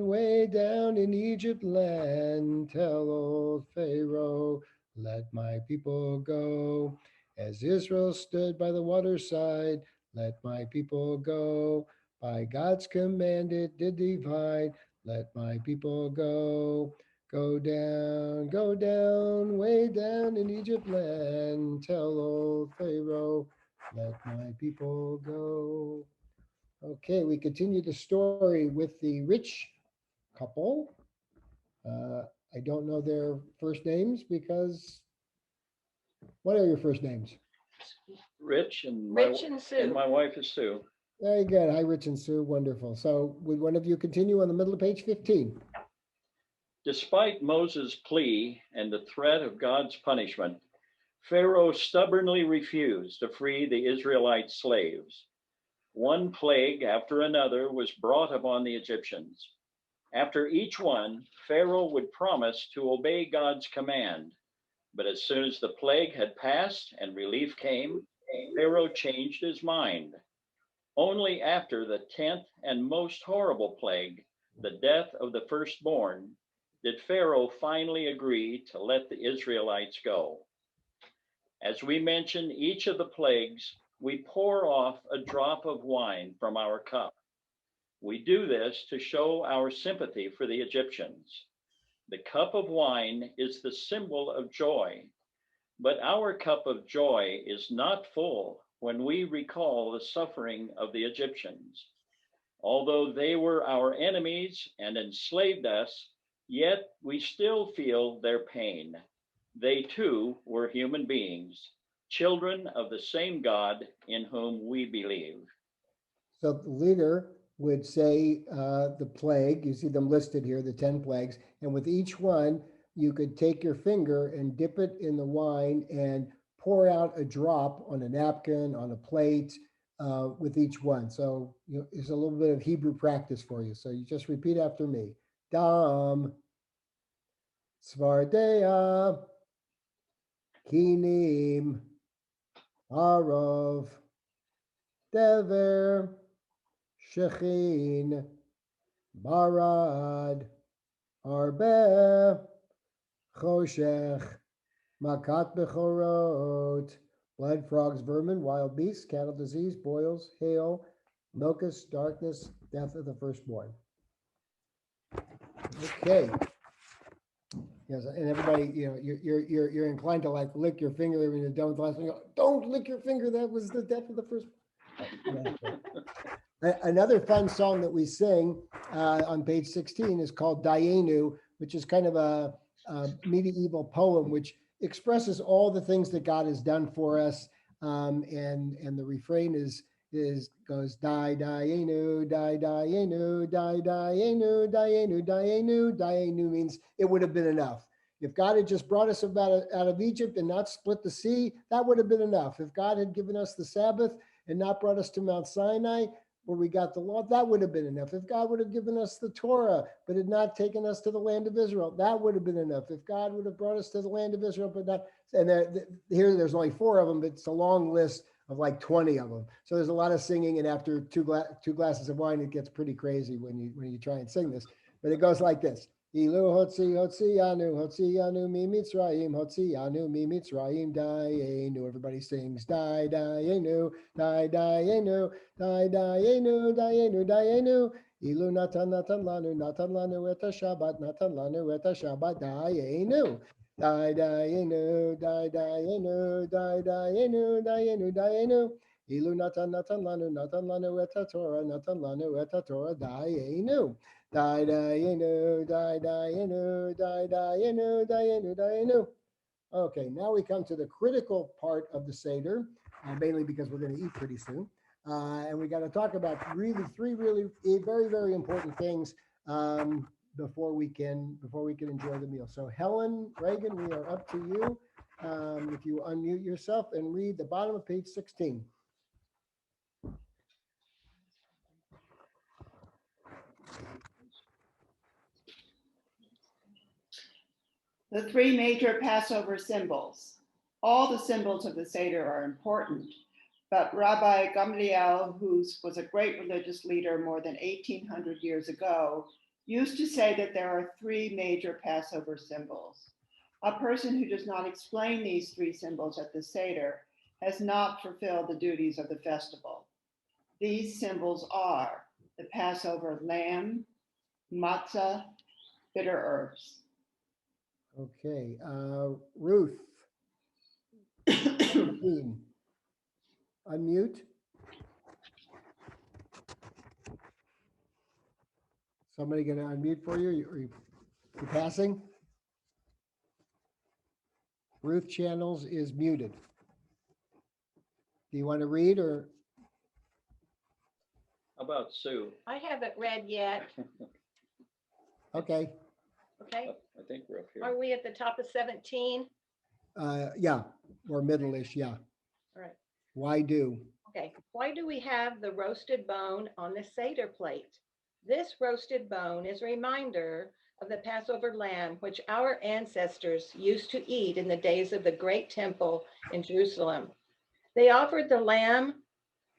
way down in Egypt land. Tell old Pharaoh, let my people go. As Israel stood by the waterside, let my people go. By God's command it did divide. Let my people go. Go down, way down in Egypt land. Tell old Pharaoh, let my people go. Okay, we continue the story with the rich couple. I don't know their first names because, what are your first names? Rich and Rich and Sue. my wife is Sue. Very good. Hi, Rich and Sue. Wonderful. So would one of you continue on the middle of page 15? Despite Moses' plea and the threat of God's punishment, Pharaoh stubbornly refused to free the Israelite slaves. One plague after another was brought upon the Egyptians. After each one, Pharaoh would promise to obey God's command. But as soon as the plague had passed and relief came, Pharaoh changed his mind. Only after the 10th and most horrible plague, the death of the firstborn, did Pharaoh finally agree to let the Israelites go. As we mention each of the plagues, we pour off a drop of wine from our cup. We do this to show our sympathy for the Egyptians. The cup of wine is the symbol of joy, but our cup of joy is not full when we recall the suffering of the Egyptians. Although they were our enemies and enslaved us, yet we still feel their pain. They too were human beings, children of the same God in whom we believe. So the leader would say the plague, you see them listed here, the 10 plagues, and with each one, you could take your finger and dip it in the wine and pour out a drop on a napkin, on a plate, with each one. So it's a little bit of Hebrew practice for you. So you just repeat after me. Dam, Svardea, Kinim, Arov, Dever, Shechin, Barad, Arbe, Choshech, Makat Bechorot, blood, frogs, vermin, wild beasts, cattle, disease, boils, hail, locusts, darkness, death of the firstborn. Okay. Yes, and everybody, you're inclined to like lick your finger when you don't. Don't lick your finger. That was the death of the first. Another fun song that we sing on page 16 is called Dayenu, which is kind of a medieval poem which expresses all the things that God has done for us. And the refrain goes Dayenu, Dayenu, Dayenu, Dayenu, Dayenu. Dayenu means it would have been enough. If God had just brought us out of Egypt and not split the sea, that would have been enough. If God had given us the Sabbath and not brought us to Mount Sinai, where we got the law, that would have been enough. If God would have given us the Torah, but had not taken us to the land of Israel, that would have been enough. If God would have brought us to the land of Israel, but not, and there's only 4 of them, but it's a long list of like 20 of them. So there's a lot of singing, and after two glasses of wine, it gets pretty crazy when you try and sing this. But it goes like this. Ilu hotziyanu mi Mitzrayim, hotziyanu mi Mitzrayim, dayenu. Everybody sings, dayenu, dayenu, dayenu, dayenu, dayenu. Ilu natan lanu et Shabbat, natan lanu et Shabbat, dayenu. Dayenu, dayenu, dayenu, dayenu, dayenu. Ilu natan lanu et Torah, natan lanu et Torah, dayenu. Dayenu, dayenu, dayenu, dayenu, dayenu. Okay, now we come to the critical part of the Seder, mainly because we're going to eat pretty soon. And we got to talk about 3 very, very important things before we can enjoy the meal. So Helen, Reagan, we are up to you. If you unmute yourself and read the bottom of page 16. The 3 major Passover symbols. All the symbols of the Seder are important, but Rabbi Gamliel, who was a great religious leader more than 1800 years ago, used to say that there are 3 major Passover symbols. A person who does not explain these 3 symbols at the Seder has not fulfilled the duties of the festival. These symbols are the Passover lamb, matzah, bitter herbs. Okay, Ruth. Unmute. Somebody gonna unmute for you? Are you passing? Ruth Channels is muted. Do you want to read or? How about Sue? I haven't read yet. Okay, Okay, I think we're up here. are we at the top of 17? yeah, or middle-ish, yeah. All right, Why do? okay. Why do we have the roasted bone on the Seder plate? This roasted bone is a reminder of the Passover lamb, which our ancestors used to eat in the days of the great temple in Jerusalem. They offered the lamb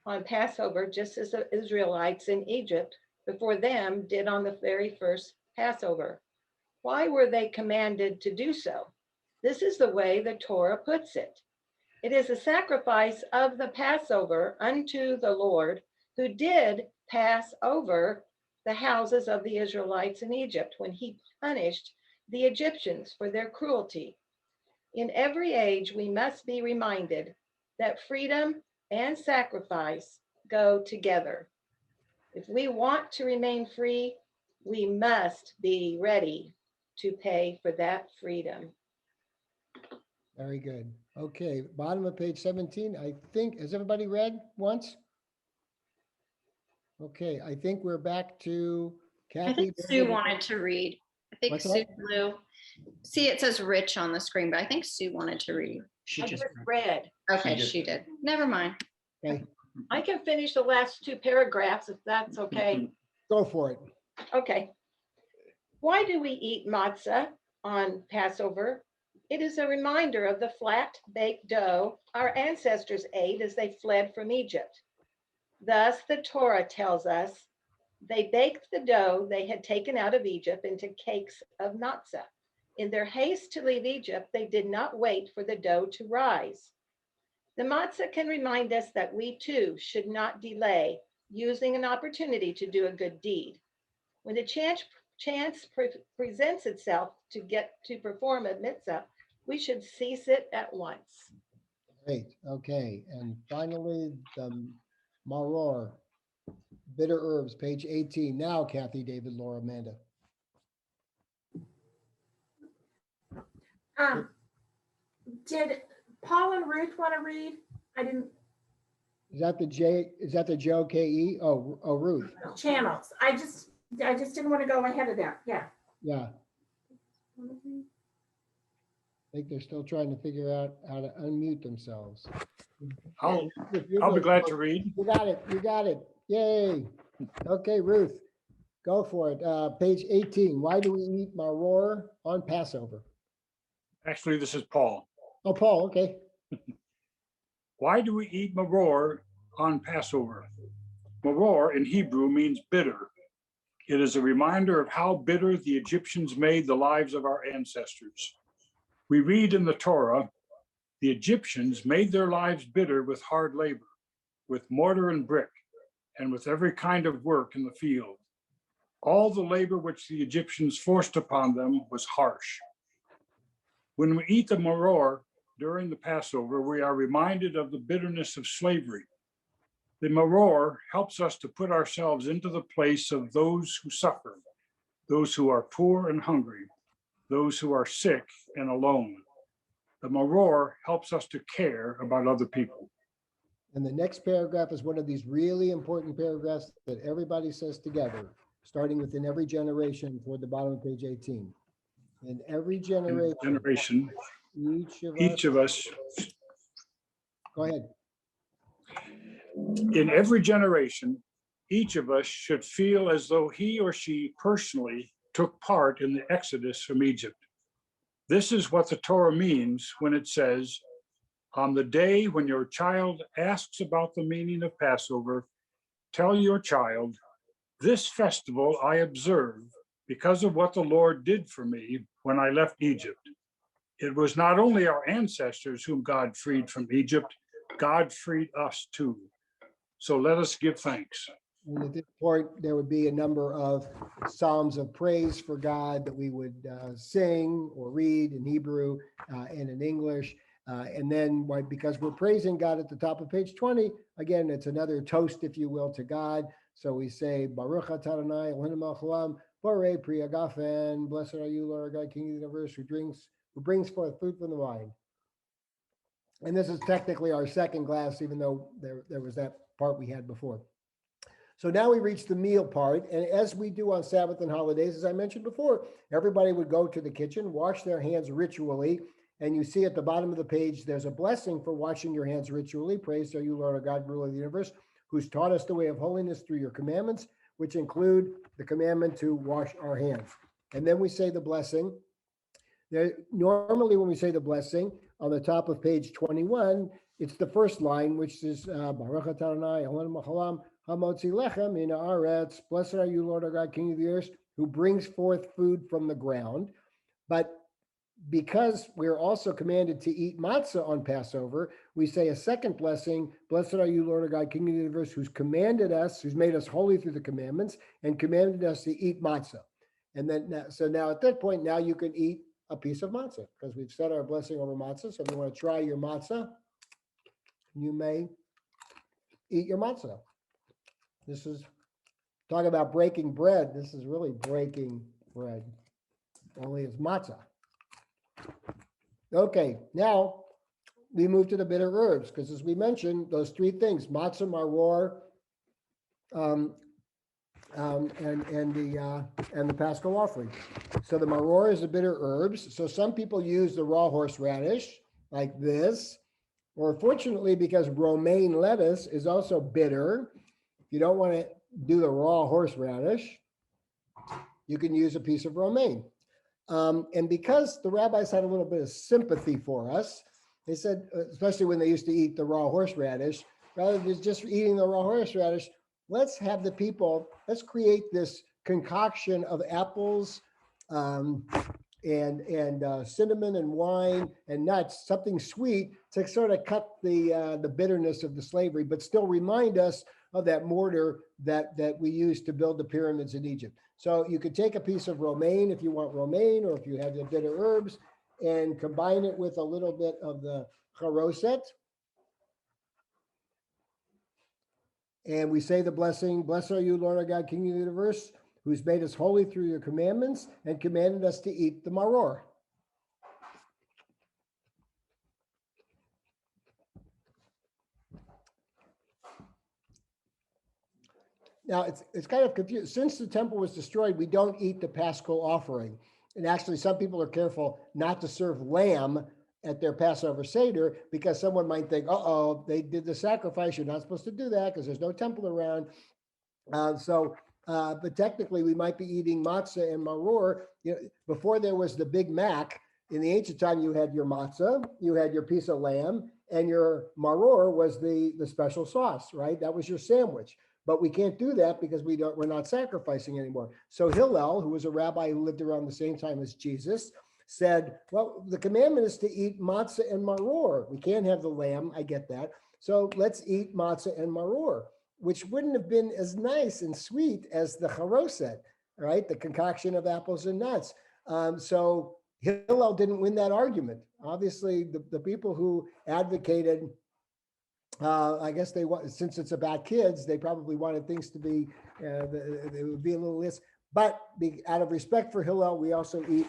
on Passover just as the Israelites in Egypt before them did on the very first Passover. Why were they commanded to do so? This is the way the Torah puts it. It is a sacrifice of the Passover unto the Lord, who did pass over the houses of the Israelites in Egypt when he punished the Egyptians for their cruelty. In every age, we must be reminded that freedom and sacrifice go together. If we want to remain free, we must be ready to pay for that freedom. Very good. Okay, bottom of page 17, I think, has everybody read once? Okay, I think we're back to Kathy. I think Sue wanted to read. I think What's Sue that? Blue. See, it says Rich on the screen, but I think Sue wanted to read. I just read. Okay, she did. Never mind. Okay, I can finish the last two paragraphs if that's okay. go for it. Okay. Why do we eat matzah on Passover? It is a reminder of the flat baked dough our ancestors ate as they fled from Egypt. Thus, the Torah tells us they baked the dough they had taken out of Egypt into cakes of matzah. In their haste to leave Egypt, they did not wait for the dough to rise. The matzah can remind us that we too should not delay using an opportunity to do a good deed. When the chance presents itself to get to perform a mitzvah, we should seize it at once. Great, okay, and finally, the maror, bitter herbs, page 18. Now, Kathy, David, Laura, Amanda. Did Paul and Ruth want to read? I didn't. Is that the J, is that the J-O-K-E? Oh, Ruth, Channels. I just didn't want to go ahead of that. Yeah. yeah. I think they're still trying to figure out how to unmute themselves. I'll be glad to read. You got it, you got it. Yay. Okay, Ruth, go for it. Page 18, why do we eat maror on Passover? Actually, this is Paul. Oh, Paul, okay. Why do we eat maror on Passover? Maror in Hebrew means bitter. It is a reminder of how bitter the Egyptians made the lives of our ancestors. We read in the Torah, the Egyptians made their lives bitter with hard labor, with mortar and brick, and with every kind of work in the field. All the labor which the Egyptians forced upon them was harsh. When we eat the maror during the Passover, we are reminded of the bitterness of slavery. The maror helps us to put ourselves into the place of those who suffer, those who are poor and hungry, those who are sick and alone. The maror helps us to care about other people. And the next paragraph is one of these really important paragraphs that everybody says together, starting within every generation toward the bottom of page 18. In every generation, each of us, go ahead. In every generation, each of us should feel as though he or she personally took part in the exodus from Egypt. This is what the Torah means when it says, on the day when your child asks about the meaning of Passover, tell your child, this festival I observe because of what the Lord did for me when I left Egypt. It was not only our ancestors whom God freed from Egypt, God freed us too. So let us give thanks. And at this point, there would be a number of psalms of praise for God that we would sing or read in Hebrew and in English. And then because we're praising God at the top of page 20, again, it's another toast, if you will, to God. So we say, Baruch atah Adonai Eloheinu melech haolam, borei pri hagafen, blessed are you, Lord God, King of the universe, who brings forth food from the vine. And this is technically our second glass, even though there was that part we had before. So now we reach the meal part. And as we do on Sabbath and holidays, as I mentioned before, everybody would go to the kitchen, wash their hands ritually. And you see at the bottom of the page, there's a blessing for washing your hands ritually. Praise are you, Lord our God, ruler of the universe, who's taught us the way of holiness through your commandments, which include the commandment to wash our hands. And then we say the blessing. Normally, when we say the blessing, on the top of page 21, it's the first line, which is Baruch atah Adonai Eloheinu melech haolam, hamotzi lechem min haaretz. Blessed are you, Lord our God, King of the earth, who brings forth food from the ground. But because we're also commanded to eat matzah on Passover, we say a second blessing, blessed are you, Lord our God, King of the universe, who's commanded us, who's made us holy through the commandments, and commanded us to eat matzah. And then, so now at that point, now you can eat a piece of matzah, because we've said our blessing over matzah. So if you want to try your matzah, you may eat your matzah. This is, talk about breaking bread. This is really breaking bread, only it's matzah. Okay, now we move to the bitter herbs, because as we mentioned, those three things, matzah, maror, and the Paschal offering. So the maror is the bitter herbs. So some people use the raw horseradish like this, or fortunately, because romaine lettuce is also bitter, if you don't want to do the raw horseradish, you can use a piece of romaine. And because the rabbis had a little bit of sympathy for us, they said, especially when they used to eat the raw horseradish, rather than just eating the raw horseradish, let's have the people, let's create this concoction of apples and cinnamon and wine and nuts, something sweet to sort of cut the bitterness of the slavery, but still remind us of that mortar that we used to build the pyramids in Egypt. So you could take a piece of romaine if you want romaine, or if you have the bitter herbs, and combine it with a little bit of the charoset. And we say the blessing, blessed are you, Lord our God, King of the universe, who's made us holy through your commandments and commanded us to eat the maror. Now, it's kind of confusing. Since the temple was destroyed, we don't eat the Paschal offering. And actually, some people are careful not to serve lamb at their Passover Seder, because someone might think, uh-oh, they did the sacrifice. You're not supposed to do that because there's no temple around. But technically, we might be eating matzah and maror. You know, before there was the Big Mac, in the ancient time, you had your matzah, you had your piece of lamb, and your maror was the special sauce, right? That was your sandwich. But we can't do that because we're not sacrificing anymore. So Hillel, who was a rabbi who lived around the same time as Jesus, said, well, the commandment is to eat matzah and maror. We can't have the lamb, I get that. So let's eat matzah and maror, which wouldn't have been as nice and sweet as the charoset, right? The concoction of apples and nuts. So Hillel didn't win that argument. Obviously, the people who advocated, I guess since it's about kids, they probably wanted things to be, they would be a little less, but out of respect for Hillel, we also eat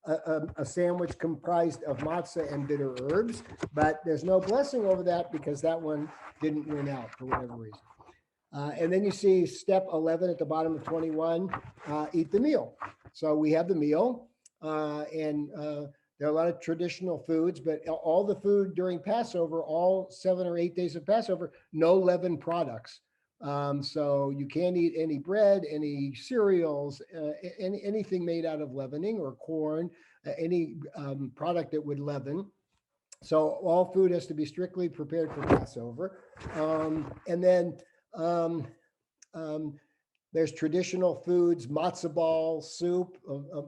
a sandwich comprised of matzah and bitter herbs, but there's no blessing over that because that one didn't win out for whatever reason. And then you see step 11 at the bottom of 21, eat the meal. So we have the meal, and there are a lot of traditional foods, but all the food during Passover, all 7 or 8 days of Passover, no leavened products. So you can't eat any bread, any cereals, anything made out of leavening or corn, any product that would leaven. So all food has to be strictly prepared for Passover. And then there's traditional foods, matzah ball, soup,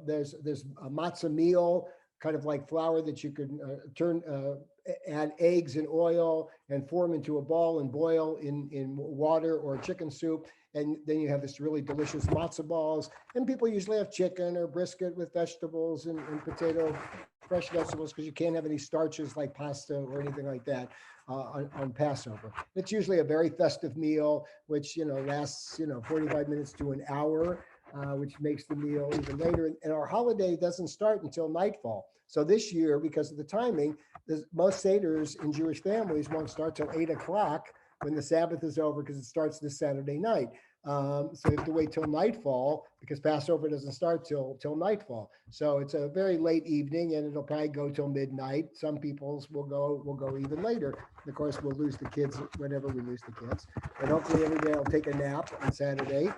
there's a matzah meal, kind of like flour that you could add eggs and oil and form into a ball and boil in water or chicken soup. And then you have this really delicious matzo balls. And people usually have chicken or brisket with vegetables and potato, fresh vegetables, because you can't have any starches like pasta or anything like that on Passover. It's usually a very festive meal, which, lasts, 45 minutes to an hour, which makes the meal even later. And our holiday doesn't start until nightfall. So this year, because of the timing, most Seders in Jewish families won't start till 8 o'clock when the Sabbath is over, because it starts this Saturday night. So you have to wait till nightfall, because Passover doesn't start till nightfall. So it's a very late evening, and it'll probably go till midnight. Some people's will go even later. And of course, we'll lose the kids whenever we lose the kids. But hopefully everybody will take a nap on Saturday,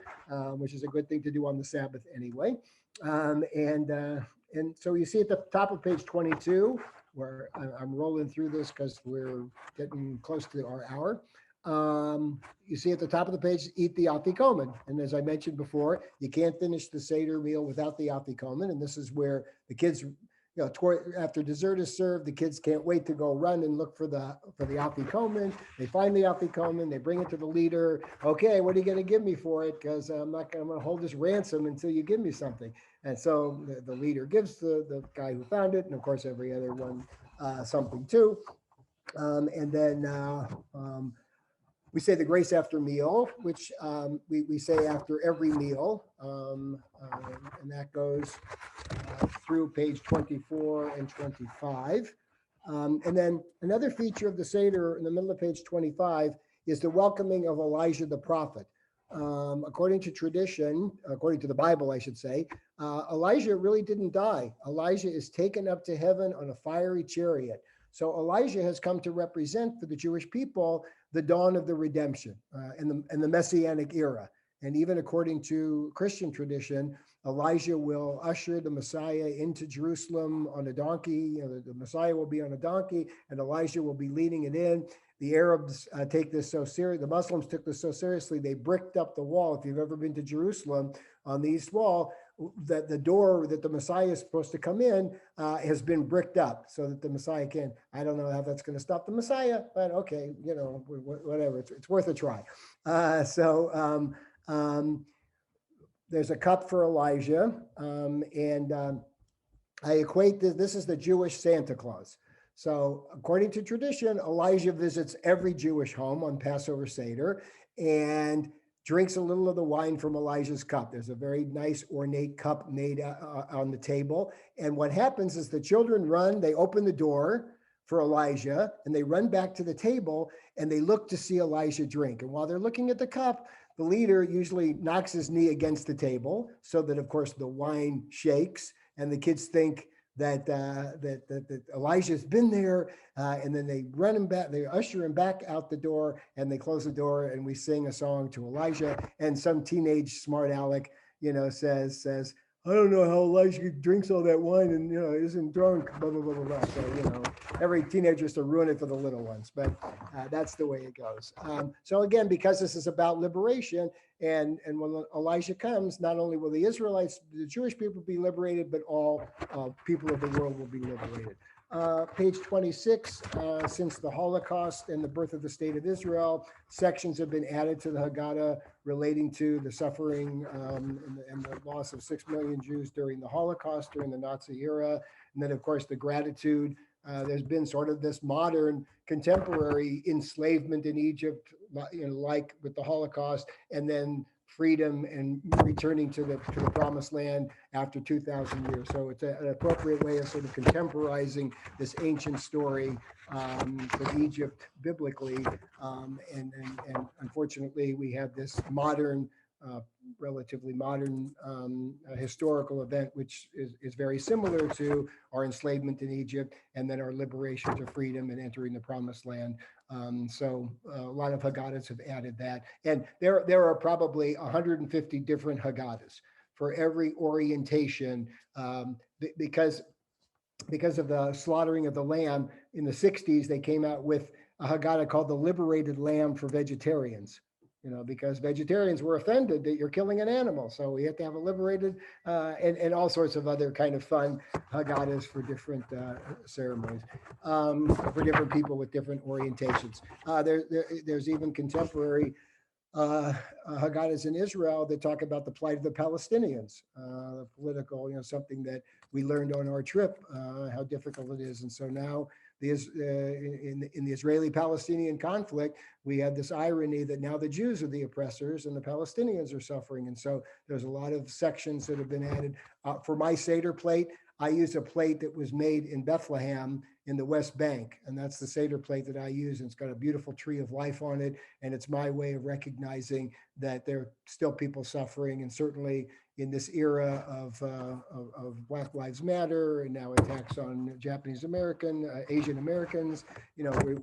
which is a good thing to do on the Sabbath anyway. And so you see at the top of page 22, where I'm rolling through this because we're getting close to our hour. You see at the top of the page, eat the afikomen. And as I mentioned before, you can't finish the Seder meal without the afikomen. And this is where the kids, after dessert is served, the kids can't wait to go run and look for the afikomen. They find the afikomen, they bring it to the leader. Okay, what are you going to give me for it? Because I'm going to hold this ransom until you give me something. And so the leader gives the guy who found it, and of course every other one something too. And then we say the grace after meal, which we say after every meal, and that goes through page 24 and 25. And then another feature of the Seder in the middle of page 25 is the welcoming of Elijah the prophet. According to tradition, according to the Bible, I should say, Elijah really didn't die. Elijah is taken up to heaven on a fiery chariot. So Elijah has come to represent for the Jewish people the dawn of the redemption and the Messianic era. And even according to Christian tradition, Elijah will usher the Messiah into Jerusalem on a donkey. The Messiah will be on a donkey, and Elijah will be leading it in. The Arabs take this so serious. The Muslims took this so seriously, they bricked up the wall. If you've ever been to Jerusalem, on the east wall, that the door that the Messiah is supposed to come in has been bricked up so that the Messiah can. I don't know how that's going to stop the Messiah, but okay, whatever. It's worth a try. There's a cup for Elijah, and I equate this is the Jewish Santa Claus. So according to tradition, Elijah visits every Jewish home on Passover Seder and drinks a little of the wine from Elijah's cup. There's a very nice ornate cup made on the table. And what happens is the children run, they open the door for Elijah, and they run back to the table and they look to see Elijah drink. And while they're looking at the cup, the leader usually knocks his knee against the table so that, of course, the wine shakes and the kids think that Elijah's been there, and then they run him back, they usher him back out the door, and they close the door, and we sing a song to Elijah. And some teenage smart aleck, says, I don't know how Elijah drinks all that wine and isn't drunk, blah blah blah blah blah. So every teenager is to ruin it for the little ones, but that's the way it goes. So again, because this is about liberation, and when Elijah comes, not only will the Israelites, the Jewish people be liberated, but all people of the world will be liberated. Page 26, since the Holocaust and the birth of the State of Israel, sections have been added to the Haggadah relating to the suffering and the loss of 6 million Jews during the Holocaust, during the Nazi era. And then, of course, the gratitude. There's been sort of this modern contemporary enslavement in Egypt, like with the Holocaust, and then freedom and returning to the promised land after 2,000 years. So it's an appropriate way of sort of contemporizing this ancient story from Egypt biblically. And unfortunately, we have this modern, relatively modern historical event, which is very similar to our enslavement in Egypt and then our liberation to freedom and entering the promised land. So a lot of Haggadahs have added that. And there are probably 150 different Haggadahs for every orientation because of the slaughtering of the lamb in the 60s, they came out with a Haggadah called the Liberated Lamb for Vegetarians. because vegetarians were offended that you're killing an animal. So we have to have a liberated and all sorts of other kind of fun Haggahs for different ceremonies, for different people with different orientations. There's even contemporary Haggahs in Israel that talk about the plight of the Palestinians, the political, something that we learned on our trip, how difficult it is. And so now in the Israeli-Palestinian conflict, we have this irony that now the Jews are the oppressors and the Palestinians are suffering. And so there's a lot of sections that have been added. For my Seder plate, I use a plate that was made in Bethlehem in the West Bank. And that's the Seder plate that I use. And it's got a beautiful tree of life on it. And it's my way of recognizing that there are still people suffering. And certainly in this era of Black Lives Matter and now attacks on Japanese American, Asian Americans,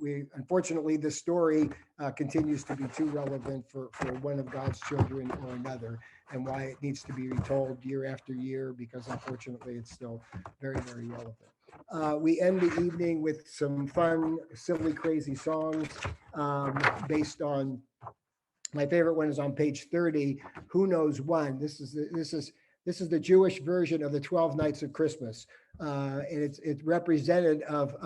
we unfortunately, this story continues to be too relevant for one of God's children or another, and why it needs to be retold year after year, because unfortunately it's still very, very relevant. We end the evening with some fun, silly, crazy songs based on, my favorite one is on page 30, Who Knows One. This is the Jewish version of the 12 Nights of Christmas. And it's represented of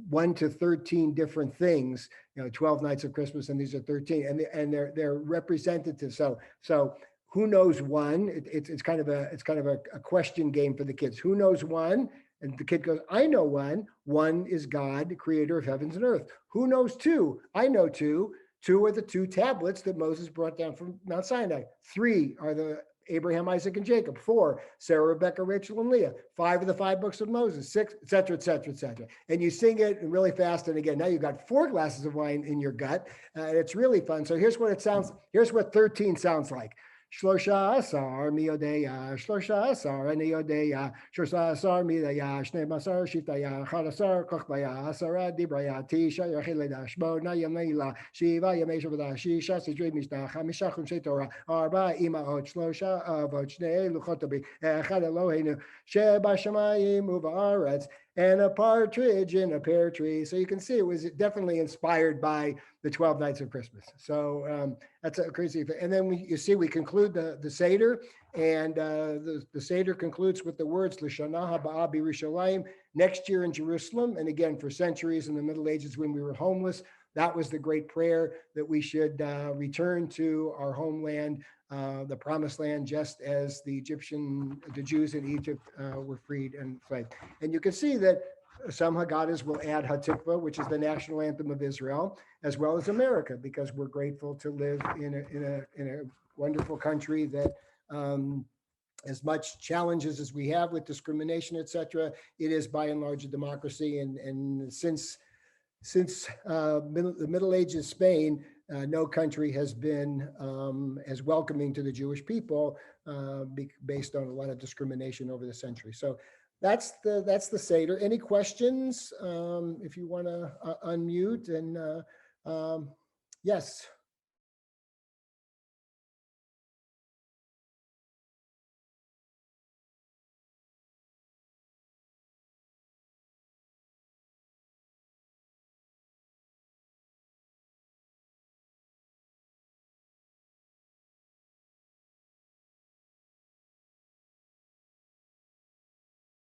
1 to 13 different things, 12 Nights of Christmas, and these are 13, and they're representative. So who knows one? It's kind of a question game for the kids. Who knows one? And the kid goes, I know one. One is God, the creator of heavens and earth. Who knows two? I know two. Two are the 2 tablets that Moses brought down from Mount Sinai. 3 are the Abraham, Isaac, and Jacob. 4, Sarah, Rebecca, Rachel, and Leah. 5 are the 5 books of Moses. 6, et cetera, et cetera, et cetera. And you sing it really fast. And again, now you've got 4 glasses of wine in your gut. And it's really fun. So here's what it sounds. Here's what 13 sounds like. Shlosha asar mi yodeya, shlosha asar ani yodeya, shlosha asar mi yodeya, shnei masar shiftaya, chad asar kochbaya, asara dibraya, tisha yachileda, shmona yameila, shiva yamei shavada, shisha sidri mishnah, chamisha chumshei Torah, arba imaot, shlosha avot, shnei luchotabi, echad Eloheinu, sheba shamayim uva and a partridge in a pear tree. So you can see it was definitely inspired by the 12 Nights of Christmas. So that's a crazy thing. And then we conclude the Seder, and the Seder concludes with the words, L'shana haba b'Yerushalayim, next year in Jerusalem. And again, for centuries in the Middle Ages when we were homeless, that was the great prayer, that we should return to our homeland, the promised land, just as the Jews in Egypt were freed and fled. And you can see that some Haggadahs will add Hatikvah, which is the national anthem of Israel, as well as America, because we're grateful to live in a wonderful country that, as much challenges as we have with discrimination, etc., it is by and large a democracy. And since the Middle Ages Spain, no country has been as welcoming to the Jewish people based on a lot of discrimination over the century. So that's the Seder. Any questions? If you want to unmute, and yes.